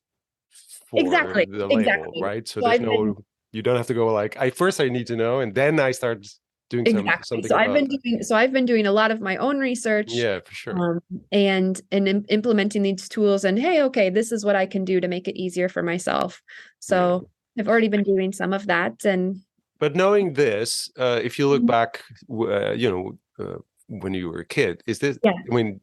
[SPEAKER 1] for
[SPEAKER 2] exactly,
[SPEAKER 1] the label,
[SPEAKER 2] exactly.
[SPEAKER 1] right? So
[SPEAKER 2] So
[SPEAKER 1] there's
[SPEAKER 2] I've been
[SPEAKER 1] no, you don't have to go like, I need to know, and then I start doing
[SPEAKER 2] Exactly.
[SPEAKER 1] something about that.
[SPEAKER 2] So I've been doing a lot of my own research,
[SPEAKER 1] Yeah, for sure.
[SPEAKER 2] and implementing these tools, and hey, okay, this is what I can do to make it easier for myself.
[SPEAKER 1] Yeah.
[SPEAKER 2] So I've already been doing some of that, and
[SPEAKER 1] But knowing this, if you look
[SPEAKER 2] Mhm.
[SPEAKER 1] back, when you were a kid, is this?
[SPEAKER 2] Yeah.
[SPEAKER 1] I mean,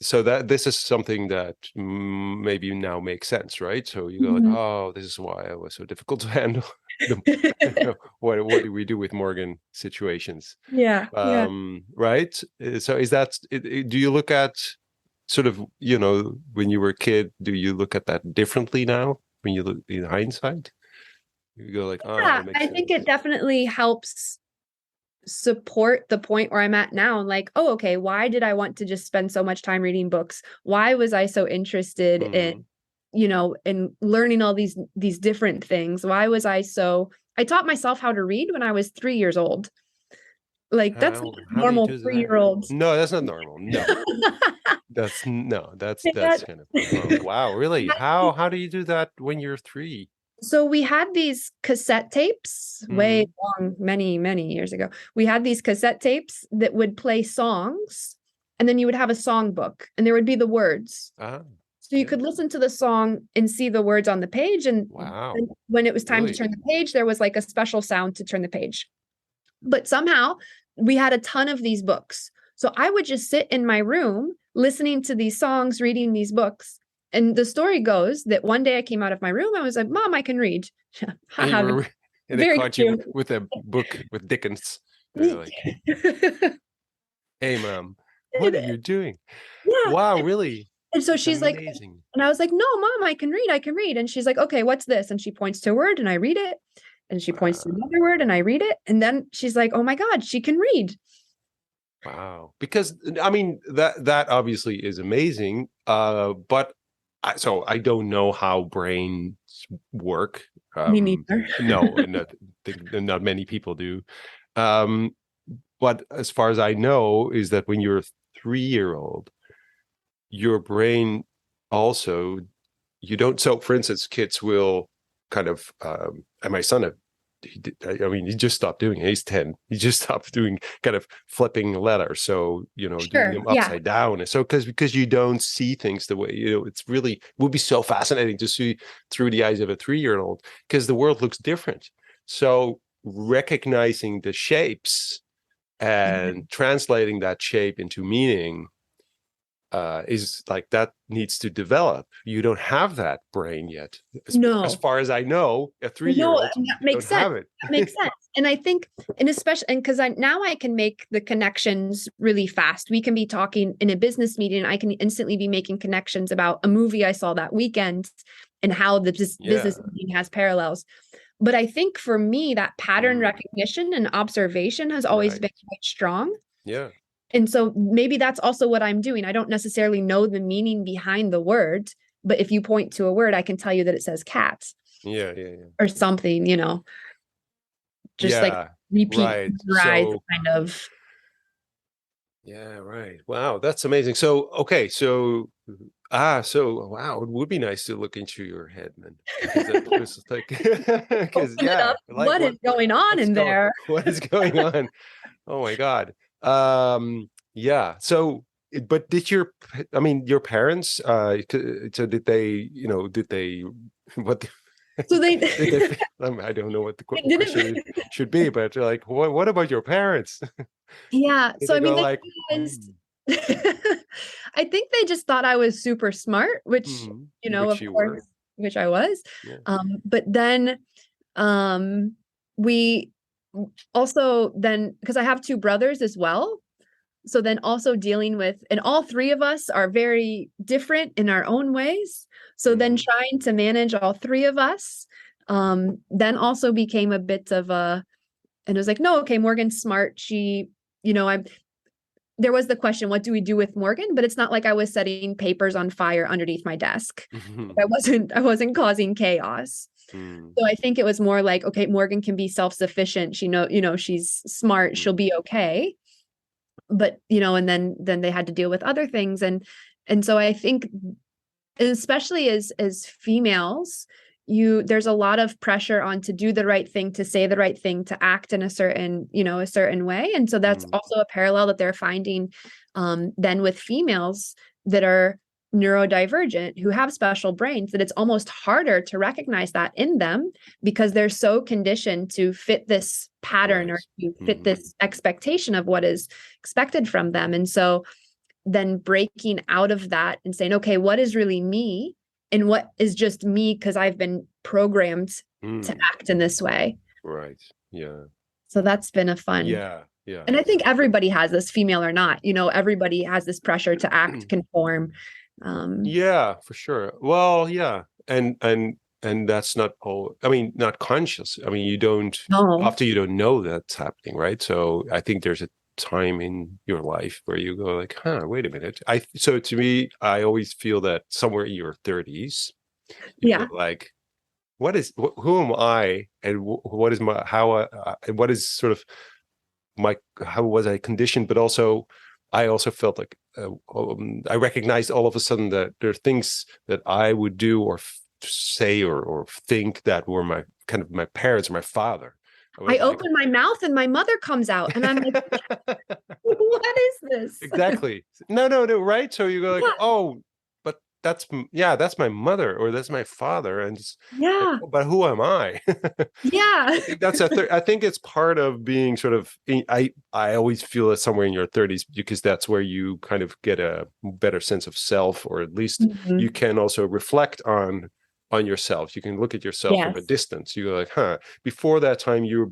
[SPEAKER 1] so that this is something that maybe now makes sense, right? So you go like,
[SPEAKER 2] Mhm.
[SPEAKER 1] oh, this is why I was so difficult to handle. The, what do we do with Morgan situations?
[SPEAKER 2] Yeah, yeah.
[SPEAKER 1] Right? So is that? Do you look at sort of when you were a kid? Do you look at that differently now when you look in hindsight? You go like, oh,
[SPEAKER 2] Yeah,
[SPEAKER 1] it makes
[SPEAKER 2] I think it
[SPEAKER 1] sense.
[SPEAKER 2] definitely helps support the point where I'm at now. Like, oh, okay, why did I want to just spend so much time reading books? Why was I so interested in,
[SPEAKER 1] Mm,
[SPEAKER 2] in learning all these different things? Why was I so I taught myself how to read when I was 3 years old. Like that's not
[SPEAKER 1] How do you
[SPEAKER 2] normal
[SPEAKER 1] do that?
[SPEAKER 2] 3-year-old.
[SPEAKER 1] No, that's not normal. No, that's kind of, oh, wow, really? How do you do that when you're 3?
[SPEAKER 2] So we had these cassette tapes way long, many, many years ago. We had these cassette tapes that would play songs, and then you would have a song book, and there would be the words. So you
[SPEAKER 1] Yeah.
[SPEAKER 2] could listen to the song and see the words on the page. And
[SPEAKER 1] Wow.
[SPEAKER 2] when it was time to
[SPEAKER 1] Really?
[SPEAKER 2] turn the page, there was like a special sound to turn the page. But somehow we had a ton of these books. So I would just sit in my room listening to these songs, reading these books. And the story goes that one day I came out of my room. I was like, Mom, I can read.
[SPEAKER 1] And you were, and they
[SPEAKER 2] Very
[SPEAKER 1] caught you
[SPEAKER 2] cute.
[SPEAKER 1] with a book with Dickens. They're like, hey, Mom, what are you doing?
[SPEAKER 2] Yeah.
[SPEAKER 1] Wow, really?
[SPEAKER 2] And so
[SPEAKER 1] That's
[SPEAKER 2] she's like,
[SPEAKER 1] amazing.
[SPEAKER 2] and I was like, no, Mom, I can read. I can read. And she's like, okay, what's this? And she points to a word and I read it. And she points to another word and I read it. And then she's like, oh my God, she can read.
[SPEAKER 1] Wow. Because I mean, that obviously is amazing. But so I don't know how brains work.
[SPEAKER 2] Me neither.
[SPEAKER 1] No, not many people do. But as far as I know, is that when you're a 3-year-old, your brain also, you don't. So, for instance, kids will kind of, and my son, he just stopped doing it. He's 10. He just stopped doing kind of flipping letters. So, doing them upside down. So, because you don't see things the way, it's really, would be so fascinating to see through the eyes of a 3-year-old because the world looks different. So, recognizing the shapes and translating that shape into meaning is like, that needs to develop. You don't have that brain yet. As far as I know, a 3-year-old
[SPEAKER 2] makes
[SPEAKER 1] don't
[SPEAKER 2] sense.
[SPEAKER 1] have it.
[SPEAKER 2] That makes sense. And I think, and especially, and because now I can make the connections really fast. We can be talking in a business meeting, and I can instantly be making connections about a movie I saw that weekend and how the business meeting has parallels. But I think for me, that pattern recognition and observation has always been quite strong.
[SPEAKER 1] Yeah.
[SPEAKER 2] And so maybe that's also what I'm doing. I don't necessarily know the meaning behind the word, but if you point to a word, I can tell you that it says cat.
[SPEAKER 1] Yeah.
[SPEAKER 2] Or something, just like repeat so, kind of.
[SPEAKER 1] Yeah, right. Wow, that's amazing. So, okay, so wow, it would be nice to look into your head, man. Because like, because like
[SPEAKER 2] what is going on in there?
[SPEAKER 1] What is going on? Oh my God. Yeah. So, but your parents, so did they, what?
[SPEAKER 2] So they,
[SPEAKER 1] I don't know what the question should be, but like, what about your parents?
[SPEAKER 2] Yeah. So I mean,
[SPEAKER 1] like,
[SPEAKER 2] I think they just thought I was super smart, which, of course, which I was. Yeah. But then we also then, because I have 2 brothers as well. So then also dealing with, and all 3 of us are very different in our own ways. So then trying to manage all 3 of us, then also became a bit of and it was like, no, okay, Morgan's smart. She, there was the question, what do we do with Morgan? But it's not like I was setting papers on fire underneath my desk. I wasn't causing chaos. So I think it was more like, okay, Morgan can be self-sufficient. She she's smart. She'll be okay. But, and then they had to deal with other things. And so I think, especially as females, there's a lot of pressure on to do the right thing, to say the right thing, to act in a certain way. And so that's also a parallel that they're finding then with females that are neurodivergent, who have special brains, that it's almost harder to recognize that in them because they're so conditioned to fit this pattern or to fit this expectation of what is expected from them. And so then breaking out of that and saying, okay, what is really me? And what is just me because I've been programmed to act in this way.
[SPEAKER 1] Right. Yeah.
[SPEAKER 2] So that's been a fun.
[SPEAKER 1] Yeah.
[SPEAKER 2] And I think everybody has this, female or not, everybody has this pressure to act, conform.
[SPEAKER 1] Yeah, for sure. Well, yeah. And that's not not conscious. You don't, often you don't know that's happening, right? So I think there's a time in your life where you go like, wait a minute. So to me, I always feel that somewhere in your 30s, like, who am I, and what is my and what is sort of my how was I conditioned, but also I also felt like I recognized all of a sudden that there are things that I would do or say or think that were my kind of my parents, my father. I
[SPEAKER 2] I
[SPEAKER 1] was like,
[SPEAKER 2] open my mouth and my mother comes out, and I'm like, what is this?
[SPEAKER 1] exactly. No, right? So you go like,
[SPEAKER 2] Yeah,
[SPEAKER 1] oh, but that's my mother or that's my father, and it's like,
[SPEAKER 2] yeah,
[SPEAKER 1] oh, but who am I?
[SPEAKER 2] yeah.
[SPEAKER 1] I think that's I think it's part of being sort of. I always feel that somewhere in your 30s because that's where you kind of get a better sense of self, or at least you
[SPEAKER 2] Mhm.
[SPEAKER 1] can also reflect on yourself. You can look at yourself from a
[SPEAKER 2] Yes,
[SPEAKER 1] distance. You go like, huh. Before that time, you're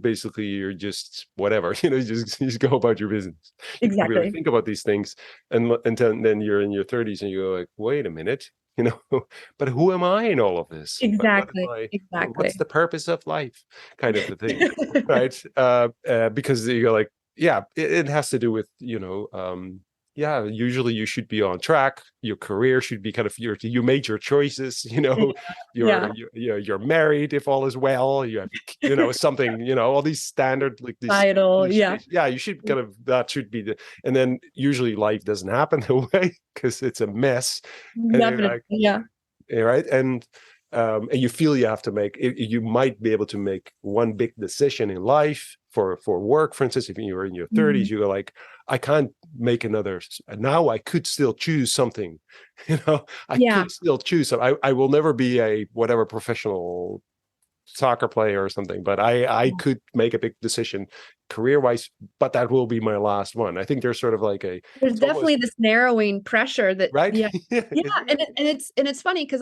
[SPEAKER 1] just whatever. You just go about your business. You don't really
[SPEAKER 2] exactly.
[SPEAKER 1] think about these things, and then you're in your 30s and you go like, wait a minute. You know, but who am I in all of this? What am
[SPEAKER 2] Exactly.
[SPEAKER 1] I? What's
[SPEAKER 2] Exactly.
[SPEAKER 1] the purpose of life? Kind of a thing, right? Because you go like, yeah, it has to do with yeah. Usually, you should be on track. Your career should be kind of you made your choices.
[SPEAKER 2] Yeah.
[SPEAKER 1] You're married if all is well. You have something. All these standard like these
[SPEAKER 2] Title. Yeah.
[SPEAKER 1] cliches. Yeah, you should kind of that should be the. And then usually life doesn't happen that way because it's a mess. And you're
[SPEAKER 2] Definitely.
[SPEAKER 1] like,
[SPEAKER 2] Yeah.
[SPEAKER 1] right? And you feel you have to you might be able to make one big decision in life for work, for instance. If you're in your 30s,
[SPEAKER 2] Mhm.
[SPEAKER 1] you go like, I can't make another. Now I could still choose something. I
[SPEAKER 2] Yeah.
[SPEAKER 1] could still choose. So I will never be a whatever professional soccer player or something, but I could make a big decision career wise, but that will be my last one. I think there's sort of like
[SPEAKER 2] There's
[SPEAKER 1] it's almost
[SPEAKER 2] definitely this narrowing pressure that,
[SPEAKER 1] right.
[SPEAKER 2] yeah. Yeah.
[SPEAKER 1] Isn't
[SPEAKER 2] And
[SPEAKER 1] it?
[SPEAKER 2] it's funny because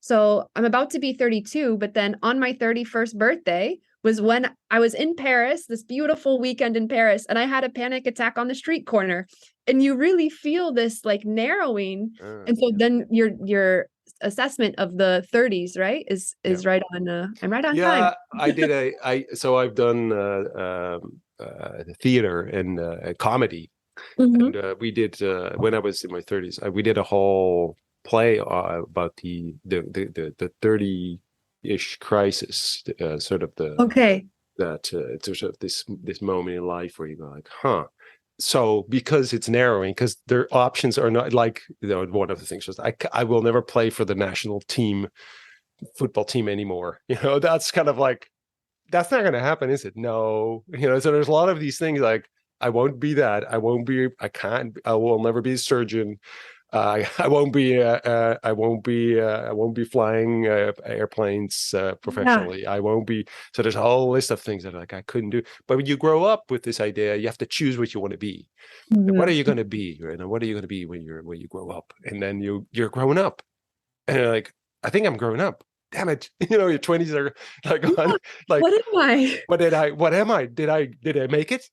[SPEAKER 2] so I'm about to be 32, but then on my 31st birthday was when I was in Paris, this beautiful weekend in Paris, and I had a panic attack on the street corner. And you really feel this like narrowing. And so
[SPEAKER 1] Yeah.
[SPEAKER 2] then your assessment of the 30s, right,
[SPEAKER 1] Yeah.
[SPEAKER 2] is right on I'm right on time.
[SPEAKER 1] Yeah, I did so I've done theater and comedy, and
[SPEAKER 2] Mhm.
[SPEAKER 1] we did when I was in my 30s. We did a whole play about the 30-ish crisis, sort of
[SPEAKER 2] Okay.
[SPEAKER 1] it's sort of this moment in life where you go like, huh. So because it's narrowing, because their options are not like one of the things was I will never play for the national team football team anymore. That's kind of like that's not going to happen, is it? No. So there's a lot of these things like I won't be that. I can't. I will never be a surgeon. I won't be. I won't be flying airplanes
[SPEAKER 2] Yeah.
[SPEAKER 1] professionally. I won't be. So there's a whole list of things that like I couldn't do. But when you grow up with this idea, you have to choose what you want to be. And what are
[SPEAKER 2] Mhm.
[SPEAKER 1] you going to be? Right? And what are you going to be when you grow up? And then you're growing up, and you're like, I think I'm growing up. Damn it. Your 20s are like on
[SPEAKER 2] Yeah. What
[SPEAKER 1] like
[SPEAKER 2] am I?
[SPEAKER 1] what am I? Did I make it?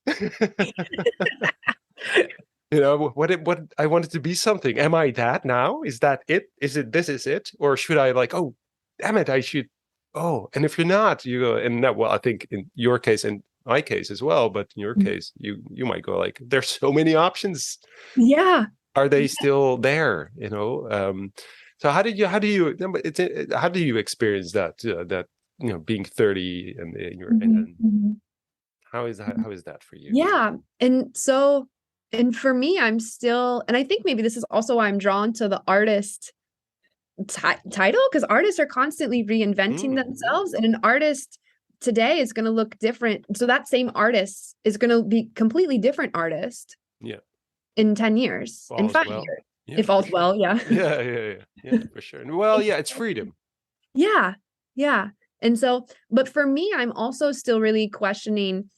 [SPEAKER 1] What I wanted to be something. Am I that now? Is that it? This is it? Or should I like, oh, damn it, I should and if you're not, you go and that well, I think in your case and my case as well, but in your case, you might go like, there's so many options.
[SPEAKER 2] Yeah.
[SPEAKER 1] Are they still there? So how do you experience that being 30 and you're
[SPEAKER 2] Mhm,
[SPEAKER 1] and
[SPEAKER 2] mhm.
[SPEAKER 1] how is that for you?
[SPEAKER 2] Yeah. And for me, I'm still, and I think maybe this is also why I'm drawn to the artist title, because artists are constantly reinventing
[SPEAKER 1] Mm,
[SPEAKER 2] themselves, and an artist today is going to look different. So that same artist is going to be completely different artist
[SPEAKER 1] yeah,
[SPEAKER 2] in 10 years, in
[SPEAKER 1] all as
[SPEAKER 2] 5 years,
[SPEAKER 1] well. Yeah,
[SPEAKER 2] if
[SPEAKER 1] for
[SPEAKER 2] all's
[SPEAKER 1] sure.
[SPEAKER 2] well. Yeah.
[SPEAKER 1] Yeah, for sure. Well, yeah, it's freedom.
[SPEAKER 2] Yeah. Yeah. And so, but for me, I'm also still really questioning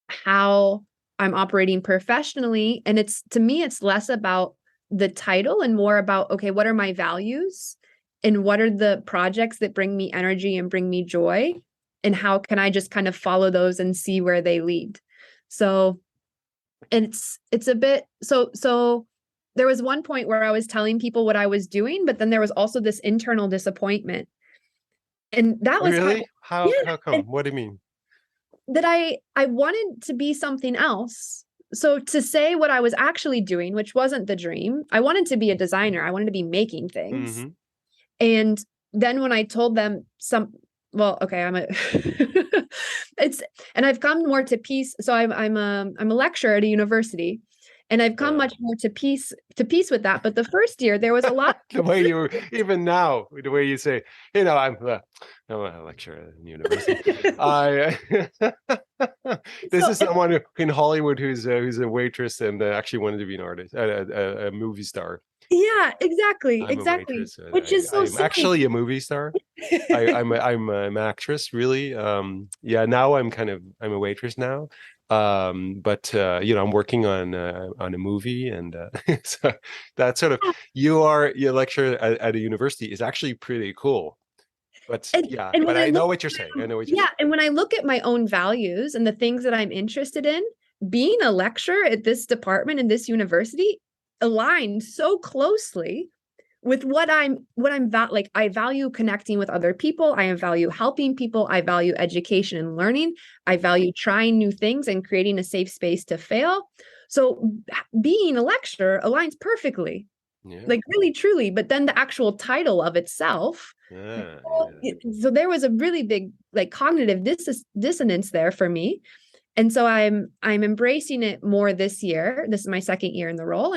[SPEAKER 2] how I'm operating professionally. And it's to me, it's less about the title and more about, okay, what are my values and what are the projects that bring me energy and bring me joy? And how can I just kind of follow those and see where they lead? So it's a bit so there was one point where I was telling people what I was doing, but then there was also this internal disappointment. And that was kind of
[SPEAKER 1] Really? How
[SPEAKER 2] yeah,
[SPEAKER 1] come? What do you mean?
[SPEAKER 2] that I wanted to be something else. So to say what I was actually doing, which wasn't the dream, I wanted to be a designer. I wanted to be making things.
[SPEAKER 1] Hmm.
[SPEAKER 2] And then when I told them well, okay, and I've come more to peace. So I'm a lecturer at a university, and I've come much more to peace with that. But the first year there was a lot.
[SPEAKER 1] The way you, even now, the way you say, I'm a lecturer at university. This is someone in Hollywood who's a waitress and actually wanted to be an artist, a movie star.
[SPEAKER 2] Yeah, exactly.
[SPEAKER 1] I'm a waitress.
[SPEAKER 2] Which is so
[SPEAKER 1] I'm actually a movie star. I'm an actress, really. Now I'm a waitress now. But I'm working on a movie, and so that sort of your lecture at a university is actually pretty cool. But but I know what you're saying. I know what you're saying.
[SPEAKER 2] And when I look at my own values and the things that I'm interested in, being a lecturer at this department in this university aligned so closely with what I'm like. I value connecting with other people. I value helping people. I value education and learning. I value trying new things and creating a safe space to fail. So being a lecturer aligns perfectly, like really, truly. But then the actual title of itself. So there was a really big like cognitive dissonance there for me. And so I'm embracing it more this year. This is my second year in the role.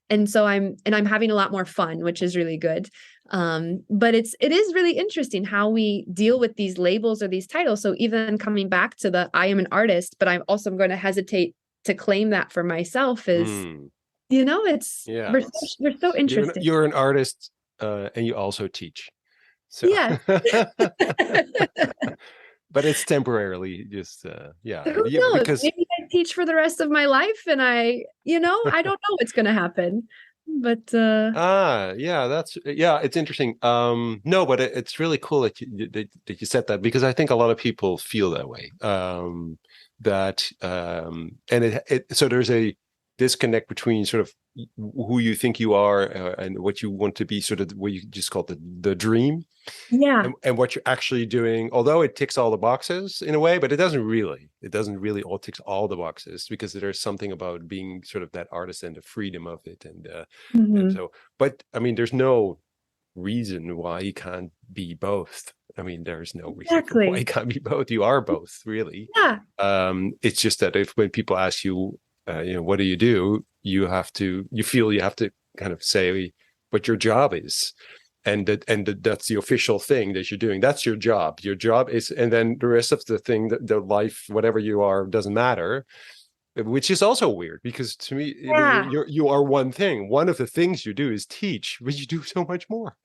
[SPEAKER 2] And so I'm having a lot more fun, which is really good. But it is really interesting how we deal with these labels or these titles. So even coming back to I am an artist, but I'm also going to hesitate to claim that for myself is, we're so interesting.
[SPEAKER 1] You're an artist and you also teach. So.
[SPEAKER 2] Yeah.
[SPEAKER 1] But it's temporarily just
[SPEAKER 2] Who knows?
[SPEAKER 1] because
[SPEAKER 2] maybe I teach for the rest of my life, and I don't know what's going to happen. But
[SPEAKER 1] it's interesting. No, but it's really cool that you said that, because I think a lot of people feel that way. So there's a disconnect between sort of who you think you are and what you want to be, sort of what you just call the dream, and what you're actually doing, although it ticks all the boxes in a way, but it doesn't really all ticks all the boxes, because there's something about being sort of that artist and the freedom of it, and so, but I mean, there's no reason why you can't be both. I mean, there's no reason why you can't be both. You are both, really. It's just that when people ask you, what do, you feel you have to kind of say what your job is, and that's the official thing that you're doing. That's your job. Your job is, and then the rest of the thing, the life, whatever you are, doesn't matter. Which is also weird, because to me, you are one thing. One of the things you do is teach, but you do so much more.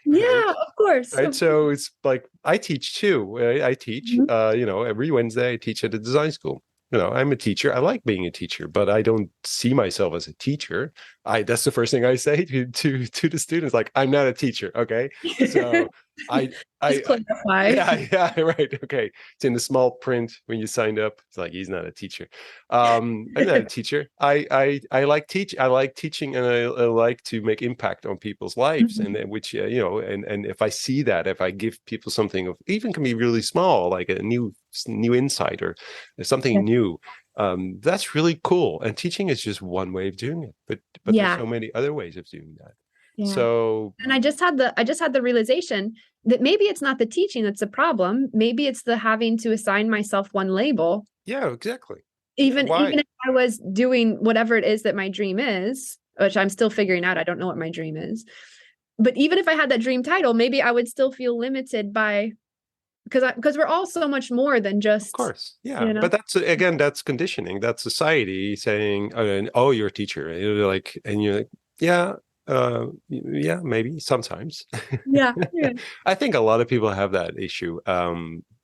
[SPEAKER 2] Yeah, of course.
[SPEAKER 1] Right. So it's like, I teach too. I teach, every Wednesday I teach at a design school. I'm a teacher. I like being a teacher, but I don't see myself as a teacher. That's the first thing I say to the students. Like, I'm not a teacher. Okay. So
[SPEAKER 2] just clarify.
[SPEAKER 1] Yeah, right. Okay. It's in the small print when you signed up. It's like, he's not a teacher. I'm not a teacher. I like teaching, and I like to make impact on people's lives, and which and if I see that, if I give people something of, even can be really small, like a new insight or something new, that's really cool. And teaching is just one way of doing it, but there's so many other ways of doing that. So,
[SPEAKER 2] and I just had the realization that maybe it's not the teaching that's the problem. Maybe it's the having to assign myself one label.
[SPEAKER 1] Yeah, exactly.
[SPEAKER 2] Even if I was doing whatever it is that my dream is, which I'm still figuring out. I don't know what my dream is. But even if I had that dream title, maybe I would still feel limited by, because we're all so much more than just.
[SPEAKER 1] Of course, yeah. But that's conditioning. That's society saying, "Oh, you're a teacher," and you're like, yeah. Maybe sometimes. Yeah. I think a lot of people have that issue.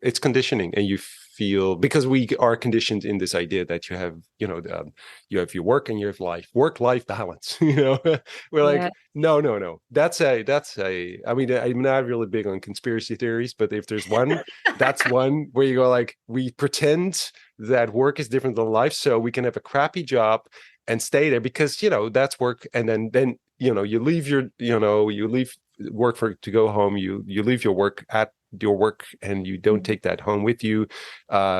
[SPEAKER 1] It's conditioning, and you feel, because we are conditioned in this idea that you have, you have your work and you have work-life balance. We're like, no. That's a. I mean, I'm not really big on conspiracy theories, but if there's one, that's one where you go like, we pretend that work is different than life, so we can have a crappy job and stay there, because that's work, and then you leave you leave work to go home. You leave your work at your work, and you don't take that home with you,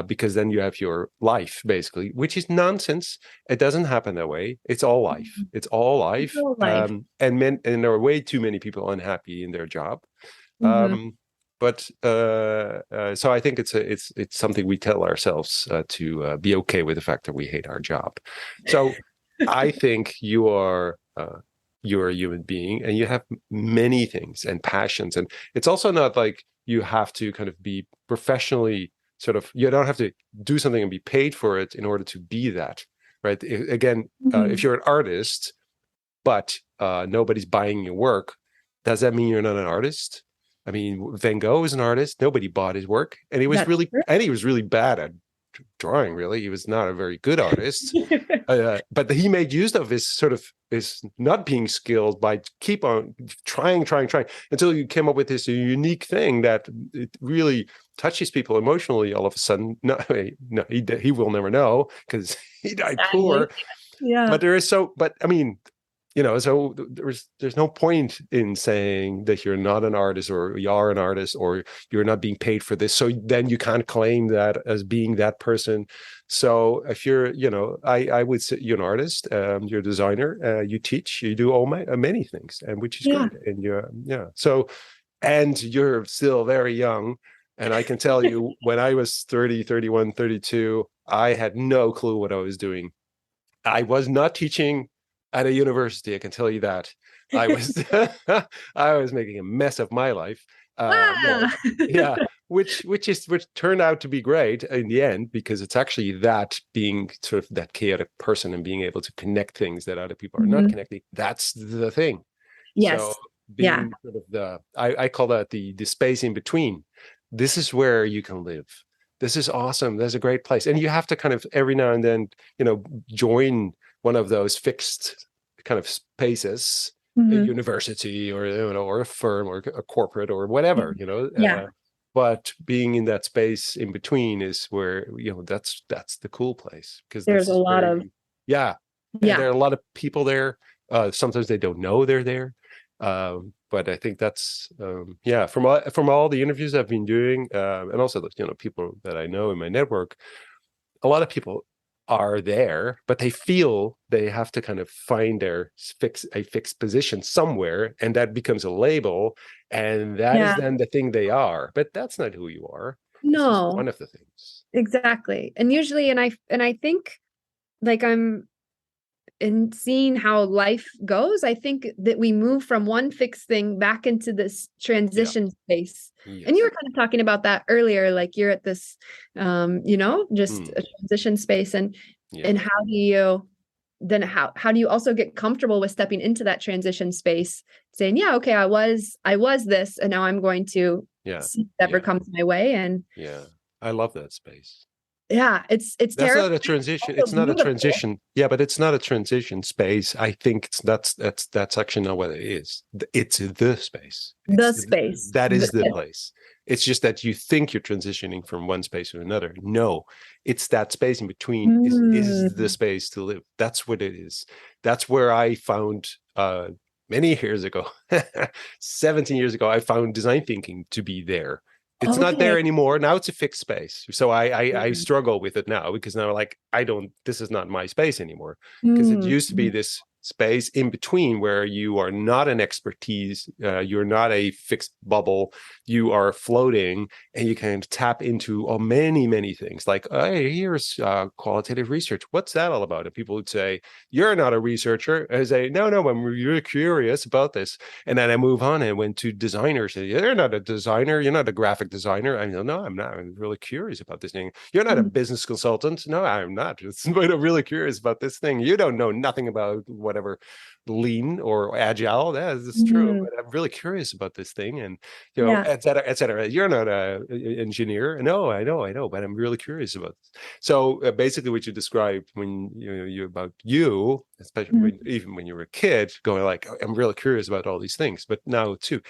[SPEAKER 1] because then you have your life, basically, which is nonsense. It doesn't happen that way. It's all life. It's all life. And there are way too many people unhappy in their job.
[SPEAKER 2] Mhm.
[SPEAKER 1] But so I think it's something we tell ourselves to be okay with the fact that we hate our job. So I think you're a human being and you have many things and passions, and it's also not like you have to kind of be professionally sort of, you don't have to do something and be paid for it in order to be that, right? Again, if
[SPEAKER 2] Mhm.
[SPEAKER 1] you're an artist but nobody's buying your work, does that mean you're not an artist? I mean, Van Gogh is an artist. Nobody bought his work, and
[SPEAKER 2] That's true.
[SPEAKER 1] he was really bad at drawing. Really, he was not a very good artist. But he made use of his sort of his not being skilled by keep on trying until you came up with this unique thing that it really touches people emotionally. All of a sudden, no, no, he will never know because he died
[SPEAKER 2] Sadly.
[SPEAKER 1] poor.
[SPEAKER 2] Yeah.
[SPEAKER 1] But there is so, but I mean, so there's no point in saying that you're not an artist or you are an artist or you're not being paid for this, so then you can't claim that as being that person. So if you're, I would say you're an artist, you're a designer, you teach, you do many things, and which is
[SPEAKER 2] Yeah.
[SPEAKER 1] great. And so, and you're still very young, and I can tell you, when I was 30, 31, 32, I had no clue what I was doing. I was not teaching at a university. I can tell you that. I was I was making a mess of my life.
[SPEAKER 2] Ah.
[SPEAKER 1] Yeah, which turned out to be great in the end, because it's actually that being sort of that chaotic person and being able to connect things that other people are not
[SPEAKER 2] Mhm.
[SPEAKER 1] connecting. That's the thing. So
[SPEAKER 2] Yes. Yeah.
[SPEAKER 1] being sort of I call that the space in between. This is where you can live. This is awesome. There's a great place, and you have to kind of every now and then, join one of those fixed kind of spaces, a
[SPEAKER 2] Mhm.
[SPEAKER 1] university or or a firm or a corporate or whatever,
[SPEAKER 2] Yeah.
[SPEAKER 1] but being in that space in between is where, that's the cool place, because
[SPEAKER 2] There's
[SPEAKER 1] this
[SPEAKER 2] a
[SPEAKER 1] is
[SPEAKER 2] lot
[SPEAKER 1] where
[SPEAKER 2] of,
[SPEAKER 1] yeah, and
[SPEAKER 2] yeah.
[SPEAKER 1] there are a lot of people there. Sometimes they don't know they're there. But I think that's yeah, from all the interviews I've been doing, and also the people that I know in my network, a lot of people are there, but they feel they have to kind of find a fixed position somewhere, and that becomes a label, and that is
[SPEAKER 2] Yeah.
[SPEAKER 1] then the thing they are. But that's not who you are. It's just
[SPEAKER 2] No,
[SPEAKER 1] one of the things.
[SPEAKER 2] exactly. And usually, and I think, like, I'm in seeing how life goes, I think that we move from one fixed thing back into this
[SPEAKER 1] Yeah.
[SPEAKER 2] transition space. And you were
[SPEAKER 1] Yes.
[SPEAKER 2] kind of talking about that earlier, like you're at this, just
[SPEAKER 1] Mm.
[SPEAKER 2] a transition space, and
[SPEAKER 1] Yes.
[SPEAKER 2] how do you also get comfortable with stepping into that transition space, saying, yeah, okay, I was this, and now I'm going to
[SPEAKER 1] Yeah.
[SPEAKER 2] see whatever
[SPEAKER 1] Yeah.
[SPEAKER 2] comes my way. And
[SPEAKER 1] Yeah. I love that space.
[SPEAKER 2] yeah, it's
[SPEAKER 1] That's
[SPEAKER 2] terrifying,
[SPEAKER 1] not a transition.
[SPEAKER 2] also
[SPEAKER 1] It's not a
[SPEAKER 2] beautiful.
[SPEAKER 1] transition. Yeah, but it's not a transition space. I think that's actually not what it is. It's the space.
[SPEAKER 2] The space.
[SPEAKER 1] That is the place. It's just that you think you're transitioning from one space to another. No, it's that space in between is the
[SPEAKER 2] Mm.
[SPEAKER 1] space to live. That's what it is. That's where I found many years ago, 17 years ago, I found design thinking to be there. It's not
[SPEAKER 2] Okay.
[SPEAKER 1] there anymore. Now it's a fixed space. So I
[SPEAKER 2] Mm.
[SPEAKER 1] struggle with it now, because now, like, this is not my space anymore, because it
[SPEAKER 2] Mm.
[SPEAKER 1] used to be this space in between where you are not an expertise, you're not a fixed bubble, you are floating, and you can tap into many things, like, hey, here's qualitative research, what's that all about? And people would say, you're not a researcher. I say, no, I'm really curious about this. And then I move on and went to designers. You're not a designer. You're not a graphic designer. I go, no, I'm not. I'm really curious about this thing. You're not a
[SPEAKER 2] Mm.
[SPEAKER 1] business consultant. No, I'm not. I'm really curious about this thing. You don't know nothing about whatever lean or agile. That is true,
[SPEAKER 2] Mhm.
[SPEAKER 1] but I'm really curious about this thing, and
[SPEAKER 2] Yeah.
[SPEAKER 1] et cetera, et cetera. You're not an engineer. No, I know, but I'm really curious about this. So basically, what you described when you about you, especially
[SPEAKER 2] Mhm.
[SPEAKER 1] even when you were a kid, going like, I'm really curious about all these things. But now too,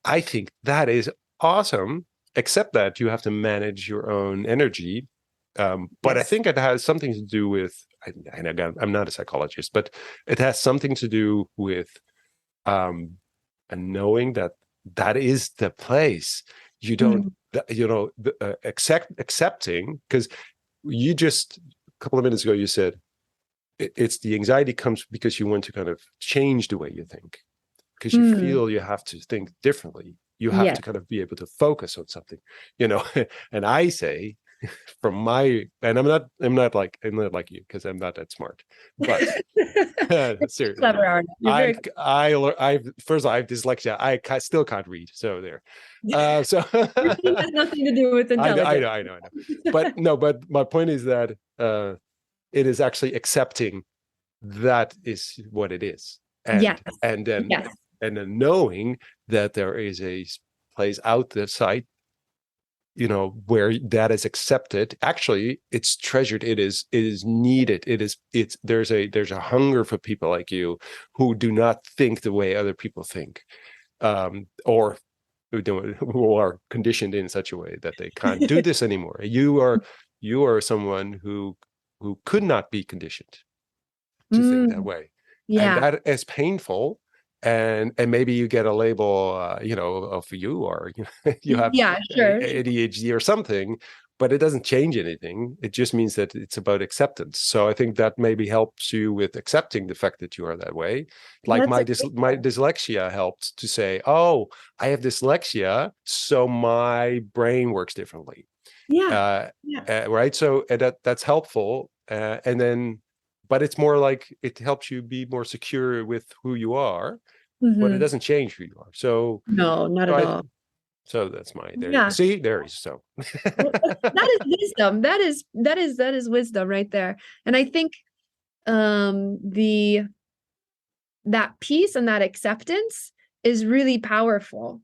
[SPEAKER 1] I think that is awesome, except that you have to manage your own energy. But I
[SPEAKER 2] Yes.
[SPEAKER 1] think it has something to do with, and again, I'm not a psychologist, but it has something to do with and knowing that that is the place. You don't,
[SPEAKER 2] Mm.
[SPEAKER 1] accepting, because you just a couple of minutes ago you said it's the anxiety comes because you want to kind of change the way you think, because you
[SPEAKER 2] Mm.
[SPEAKER 1] feel you have to think differently. You have
[SPEAKER 2] Yeah.
[SPEAKER 1] to kind of be able to focus on something, and I say, from my, and I'm not like you, because I'm not that smart, but seriously,
[SPEAKER 2] Clever, Arnold. You're very
[SPEAKER 1] I first of all, I have dyslexia. Still can't read. So there. So
[SPEAKER 2] reading has nothing to do with intelligence.
[SPEAKER 1] I know. But no, but my point is that it is actually accepting that is what it is,
[SPEAKER 2] Yes.
[SPEAKER 1] and then
[SPEAKER 2] Yes.
[SPEAKER 1] knowing that there is a place out the side, where that is accepted. Actually, it's treasured. It is needed. There's a hunger for people like you who do not think the way other people think, or who are conditioned in such a way that they can't do this anymore. You are someone who could not be conditioned to think that way, and
[SPEAKER 2] Yeah.
[SPEAKER 1] that is painful. And maybe you get a label, of you, or you have
[SPEAKER 2] Yeah, sure.
[SPEAKER 1] ADHD or something, but it doesn't change anything. It just means that it's about acceptance. So I think that maybe helps you with accepting the fact that you are that way. Like
[SPEAKER 2] That's
[SPEAKER 1] my dyslexia helped to say, oh, I have dyslexia, so my brain works differently.
[SPEAKER 2] yeah.
[SPEAKER 1] Right. So that's helpful. And then, but it's more like it helps you be more secure with who you are, but it
[SPEAKER 2] Mhm.
[SPEAKER 1] doesn't change who you are. So,
[SPEAKER 2] No, not
[SPEAKER 1] so
[SPEAKER 2] at
[SPEAKER 1] I,
[SPEAKER 2] all.
[SPEAKER 1] so that's my, there you go.
[SPEAKER 2] Yeah.
[SPEAKER 1] See, there is so.
[SPEAKER 2] Well, that is wisdom. That is wisdom right there. And I think the that peace and that acceptance is really powerful.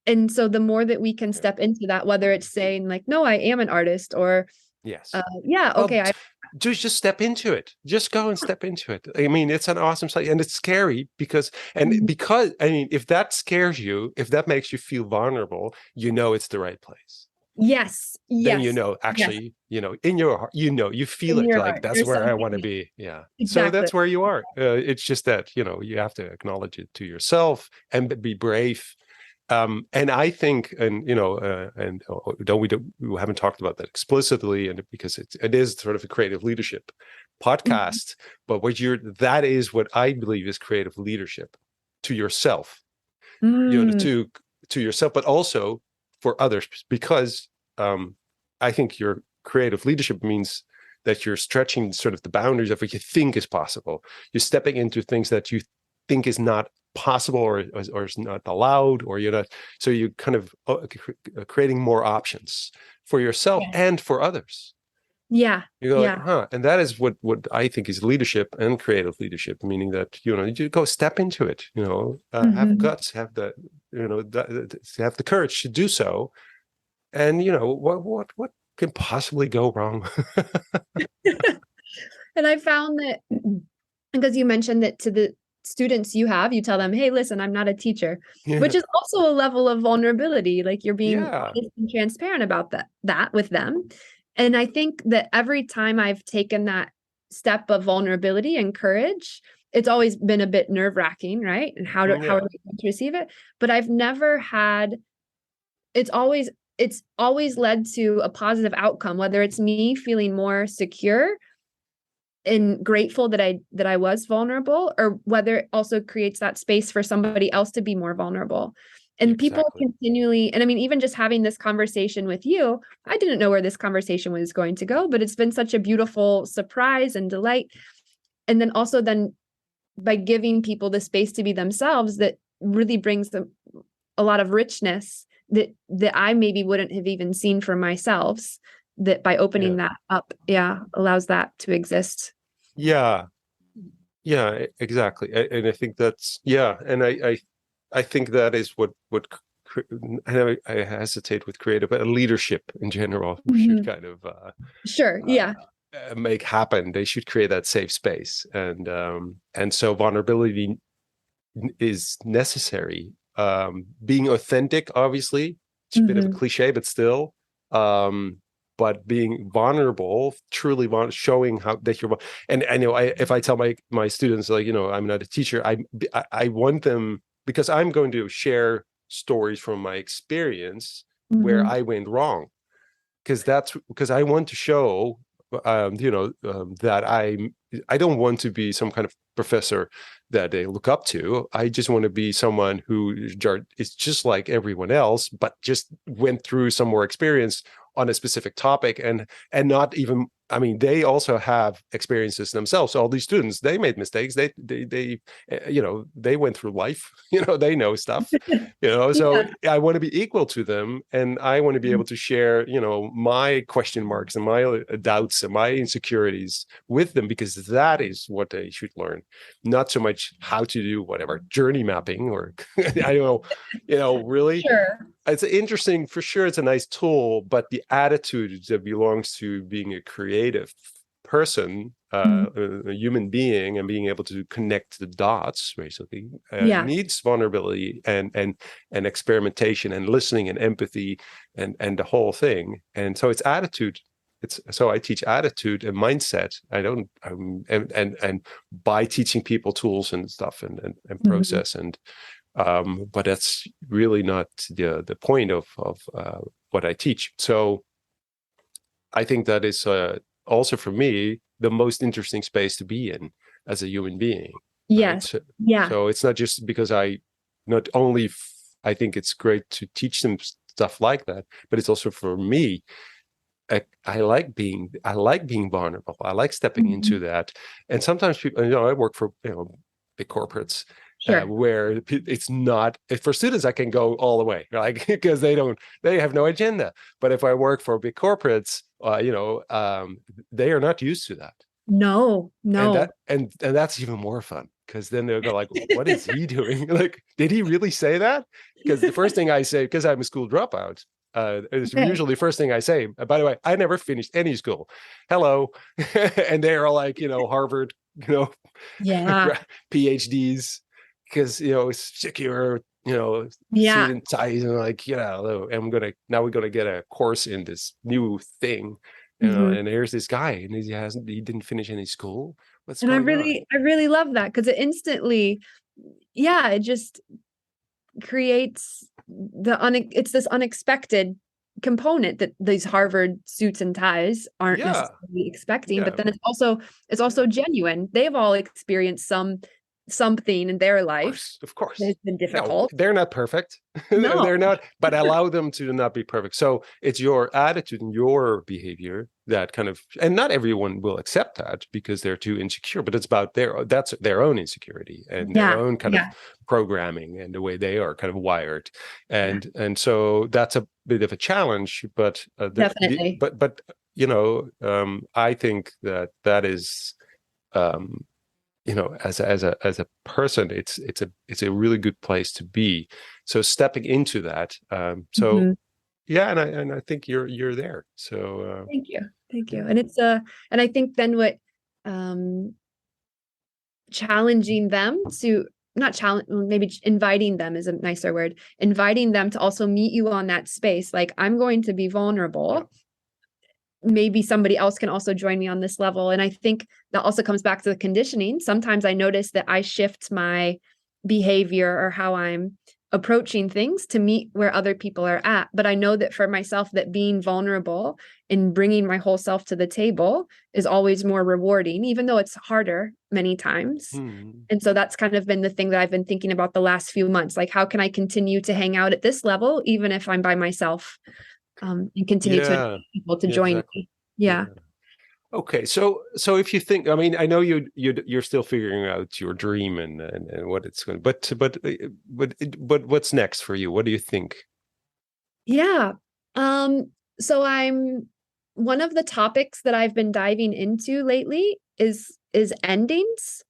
[SPEAKER 2] And so the more that we can step into that, whether it's saying like, no, I am an artist, or
[SPEAKER 1] Yes.
[SPEAKER 2] yeah,
[SPEAKER 1] Well,
[SPEAKER 2] okay, I
[SPEAKER 1] just step into it. Just go and step into it. I mean, it's an awesome site, and it's scary because
[SPEAKER 2] Mhm.
[SPEAKER 1] I mean, if that scares you, if that makes you feel vulnerable, it's the right place.
[SPEAKER 2] Yes,
[SPEAKER 1] Then
[SPEAKER 2] yes, yes.
[SPEAKER 1] actually, in your heart, you feel
[SPEAKER 2] In
[SPEAKER 1] it,
[SPEAKER 2] your
[SPEAKER 1] like
[SPEAKER 2] heart,
[SPEAKER 1] that's
[SPEAKER 2] there's
[SPEAKER 1] where I
[SPEAKER 2] something.
[SPEAKER 1] want to be. Yeah. So
[SPEAKER 2] Exactly.
[SPEAKER 1] that's where you are. It's just that you have to acknowledge it to yourself and be brave. And I think, and don't we haven't talked about that explicitly, and because it is sort of a creative leadership
[SPEAKER 2] Mhm.
[SPEAKER 1] podcast, but that is what I believe is creative leadership to yourself,
[SPEAKER 2] Mm,
[SPEAKER 1] to yourself, but also for others, because I think your creative leadership means that you're stretching sort of the boundaries of what you think is possible. You're stepping into things that you think is not possible, or is not allowed, or you're not. So you kind of creating more options for yourself
[SPEAKER 2] yeah,
[SPEAKER 1] and for others.
[SPEAKER 2] yeah,
[SPEAKER 1] You go like,
[SPEAKER 2] yeah.
[SPEAKER 1] huh? And that is what I think is leadership and creative leadership, meaning that you go step into it. Have
[SPEAKER 2] Mhm.
[SPEAKER 1] guts, have have the courage to do so. And what can possibly go wrong?
[SPEAKER 2] And I found that because you mentioned that to the students you tell them, hey, listen, I'm not a teacher,
[SPEAKER 1] Yeah,
[SPEAKER 2] which is also a level of vulnerability. Like you're being
[SPEAKER 1] yeah,
[SPEAKER 2] honest and transparent about that with them. And I think that every time I've taken that step of vulnerability and courage, it's always been a bit nerve-wracking, right? And how are
[SPEAKER 1] yeah,
[SPEAKER 2] they going to receive it? But I've never had it's always led to a positive outcome, whether it's me feeling more secure and grateful that I was vulnerable, or whether it also creates that space for somebody else to be more vulnerable. And people
[SPEAKER 1] exactly.
[SPEAKER 2] continually, and I mean, even just having this conversation with you, I didn't know where this conversation was going to go, but it's been such a beautiful surprise and delight. And then also then by giving people the space to be themselves, that really brings them a lot of richness that I maybe wouldn't have even seen for myself, that by opening
[SPEAKER 1] Yeah,
[SPEAKER 2] that up, yeah, allows that to exist.
[SPEAKER 1] yeah, yeah, exactly. And I think that's, yeah, and I think that is what I hesitate with creative, but leadership in general should
[SPEAKER 2] Mhm.
[SPEAKER 1] kind of
[SPEAKER 2] Sure.
[SPEAKER 1] uh,
[SPEAKER 2] Yeah.
[SPEAKER 1] make happen. They should create that safe space, and so vulnerability is necessary. Being authentic, obviously, it's a bit of a
[SPEAKER 2] Mhm.
[SPEAKER 1] cliche, but still. Um, but being vulnerable, truly showing how that you're, and I know if I tell my students, like, I'm not a teacher, I want them, because I'm going to share stories from my experience where
[SPEAKER 2] Mhm.
[SPEAKER 1] I went wrong, because I want to show that I don't want to be some kind of professor that they look up to. I just want to be someone who is just like everyone else, but just went through some more experience on a specific topic, and not even, I mean, they also have experiences themselves. All these students, they made mistakes. They they went through life. They know stuff. So
[SPEAKER 2] Yeah.
[SPEAKER 1] I want to be equal to them, and I want to be able to share, my question marks and my doubts and my insecurities with them, because that is what they should learn, not so much how to do whatever journey mapping or I don't know, really.
[SPEAKER 2] Sure.
[SPEAKER 1] It's interesting for sure. It's a nice tool, but the attitude that belongs to being a creative person, a human being, and being able to connect the dots, basically,
[SPEAKER 2] Yeah.
[SPEAKER 1] needs vulnerability and experimentation and listening and empathy and the whole thing. And so it's attitude. So I teach attitude and mindset. I don't, and by teaching people tools and stuff and process but that's really not the point of what I teach. So I think that is also for me the most interesting space to be in as a human being.
[SPEAKER 2] Yes.
[SPEAKER 1] Right?
[SPEAKER 2] Yeah.
[SPEAKER 1] So it's not just because I think it's great to teach them stuff like that, but it's also for me. I like being vulnerable. I like stepping into that. And sometimes people, I work for big corporates.
[SPEAKER 2] Sure.
[SPEAKER 1] Where it's not, for students, I can go all the way, like, because they have no agenda. But if I work for big corporates, they are not used to that.
[SPEAKER 2] No.
[SPEAKER 1] And that's even more fun, because then they'll go like, what is he doing? Like, did he really say that? Because the first thing I say, because I'm a school dropout, it's usually the first thing I say. By the way, I never finished any school. Hello. And they are like, Harvard,
[SPEAKER 2] Yeah.
[SPEAKER 1] PhDs, because it's secure, suit and ties, and like, and we're gonna get a course in this new thing, and here's this guy, and he didn't finish any school. What's going on?
[SPEAKER 2] I really love that, because it instantly, it just creates it's this unexpected component that these Harvard suits and ties aren't necessarily expecting, but then it's also genuine. They've all experienced something in their life.
[SPEAKER 1] Of course.
[SPEAKER 2] It's been difficult.
[SPEAKER 1] No, they're not perfect.
[SPEAKER 2] No.
[SPEAKER 1] They're not, but allow them to not be perfect. So it's your attitude and your behavior that kind of, and not everyone will accept that because they're too insecure, but it's about that's their own insecurity and their own kind of programming and the way they are kind of wired. And so that's a bit of a challenge, but
[SPEAKER 2] definitely.
[SPEAKER 1] But I think that is, as a person, it's a really good place to be. So stepping into that, and I think you're there. So
[SPEAKER 2] thank you. And it's and I think then what challenging them to not challenge, maybe inviting them is a nicer word, inviting them to also meet you on that space. Like, I'm going to be vulnerable. Maybe somebody else can also join me on this level. And I think that also comes back to the conditioning. Sometimes I notice that I shift my behavior or how I'm approaching things to meet where other people are at. But I know that for myself, that being vulnerable and bringing my whole self to the table is always more rewarding, even though it's harder many times. And so that's kind of been the thing that I've been thinking about the last few months. Like, how can I continue to hang out at this level, even if I'm by myself? And continue to invite people to join me. Yeah.
[SPEAKER 1] Okay, so if you think, I mean, I know you're still figuring out your dream and what it's going, but what's next for you? What do you think?
[SPEAKER 2] Yeah. So one of the topics that I've been diving into lately is endings.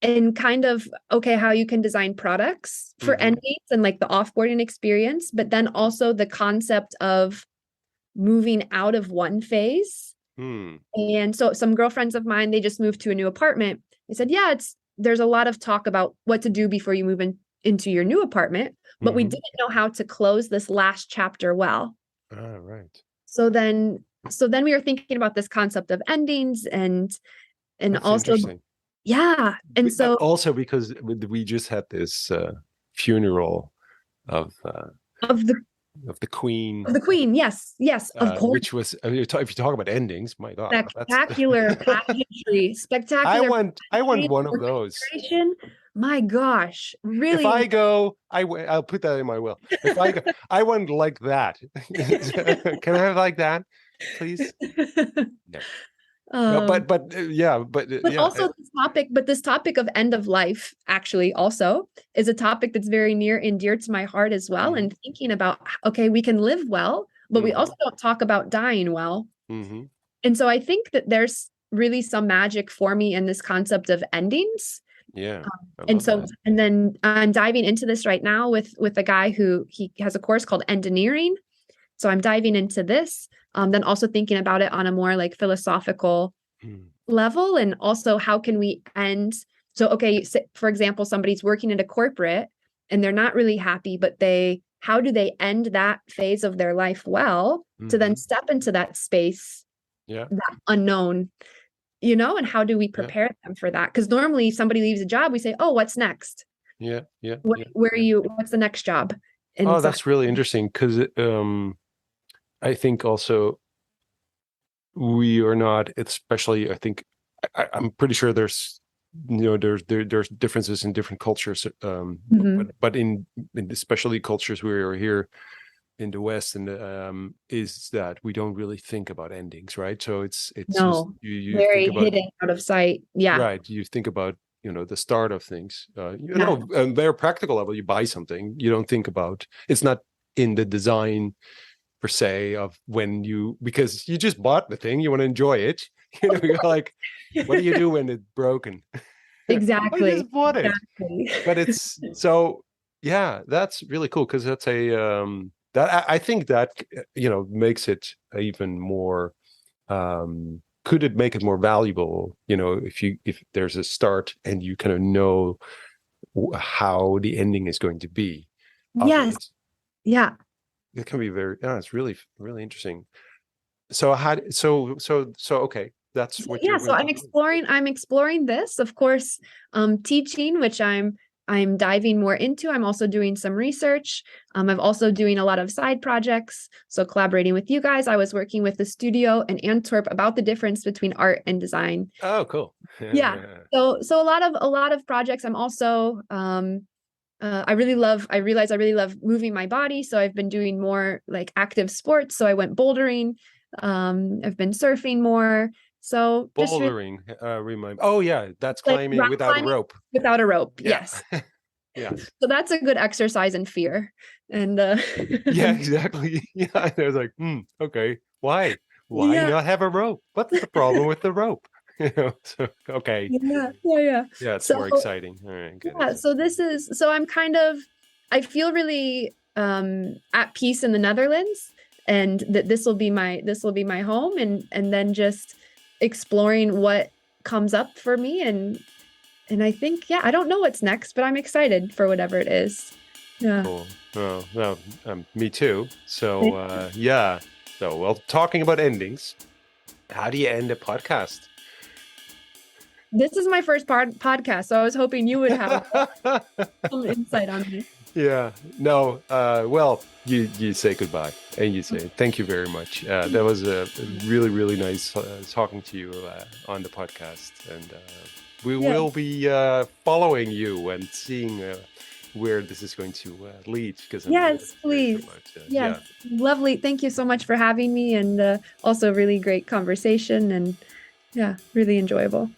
[SPEAKER 2] And kind of, how you can design products for endings and like the offboarding experience, but then also the concept of moving out of one phase. And so some girlfriends of mine, they just moved to a new apartment. They said, there's a lot of talk about what to do before you move into your new apartment, but we didn't know how to close this last chapter well.
[SPEAKER 1] Right.
[SPEAKER 2] So then we were thinking about this concept of endings and
[SPEAKER 1] That's
[SPEAKER 2] also and so
[SPEAKER 1] also because we just had this funeral of of the Queen.
[SPEAKER 2] Of the Queen, yes, of course.
[SPEAKER 1] Which was, if you talk about endings, my God,
[SPEAKER 2] Spectacular pageantry, spectacular.
[SPEAKER 1] I want one of those.
[SPEAKER 2] My gosh, really.
[SPEAKER 1] If I go, I'll put that in my will. If I go, I want like that. Can I have like that, please? Yeah. No, but
[SPEAKER 2] also this topic of end of life actually also is a topic that's very near and dear to my heart as well. And thinking about, okay, we can live well, but we also don't talk about dying well. And so I think that there's really some magic for me in this concept of endings.
[SPEAKER 1] Yeah.
[SPEAKER 2] And then I'm diving into this right now with a guy who he has a course called Engineering. So I'm diving into this, then also thinking about it on a more like philosophical level. And also, how can we end? So, okay, for example, somebody's working at a corporate and they're not really happy, but how do they end that phase of their life well to then step into that space, that unknown, and how do we prepare them for that? Because normally somebody leaves a job, we say, oh, what's next? Where are you? What's the next job? And
[SPEAKER 1] that's really interesting, because I think also we are not, especially, I think, I'm pretty sure there's differences in different cultures, but in especially cultures we are here in the West, and is that we don't really think about endings, right? So it's
[SPEAKER 2] no,
[SPEAKER 1] just, you
[SPEAKER 2] very
[SPEAKER 1] think about,
[SPEAKER 2] hidden, out of sight. Yeah,
[SPEAKER 1] right. You think about the start of things. Very practical level. You buy something, you don't think about. It's not in the design per se of because you just bought the thing, you want to enjoy it. You're like, what do you do when it's broken?
[SPEAKER 2] Exactly.
[SPEAKER 1] I just bought it. But it's so, yeah, that's really cool, because that's that I think that makes it even more. Could it make it more valuable? If there's a start and you kind of know how the ending is going to be.
[SPEAKER 2] Yes. Yeah.
[SPEAKER 1] It can be it's really, really interesting. So okay, that's what you're
[SPEAKER 2] so I'm exploring this, of course, teaching, which I'm diving more into. I'm also doing some research. I'm also doing a lot of side projects. So collaborating with you guys, I was working with the studio in Antwerp about the difference between art and design.
[SPEAKER 1] Oh, cool.
[SPEAKER 2] Yeah. So a lot of projects. I'm also I realize I really love moving my body. So I've been doing more like active sports. So I went bouldering. I've been surfing more. So
[SPEAKER 1] bouldering, remind. Oh yeah, that's climbing without a rope.
[SPEAKER 2] Without a rope,
[SPEAKER 1] yeah.
[SPEAKER 2] Yes.
[SPEAKER 1] Yes.
[SPEAKER 2] So that's a good exercise in fear. And
[SPEAKER 1] yeah, exactly. Yeah, I was like, okay, why not have a rope? What's the problem with the rope? So, okay.
[SPEAKER 2] Yeah.
[SPEAKER 1] Yeah, it's more exciting. All right, good.
[SPEAKER 2] Yeah. So I'm I feel really at peace in the Netherlands, and that this will be my home, and then just exploring what comes up for me, and I think, I don't know what's next, but I'm excited for whatever it is. Yeah.
[SPEAKER 1] Cool. Oh, well, me too. So so talking about endings, how do you end a podcast?
[SPEAKER 2] This is my first podcast, so I was hoping you would have some insight on me.
[SPEAKER 1] Yeah. No. Well, you say goodbye and you say thank you very much. That was really, really nice talking to you on the podcast, and we will be following you and seeing where this is going to lead. Because
[SPEAKER 2] please. Yes, lovely. Thank you so much for having me, and also really great conversation, and really enjoyable.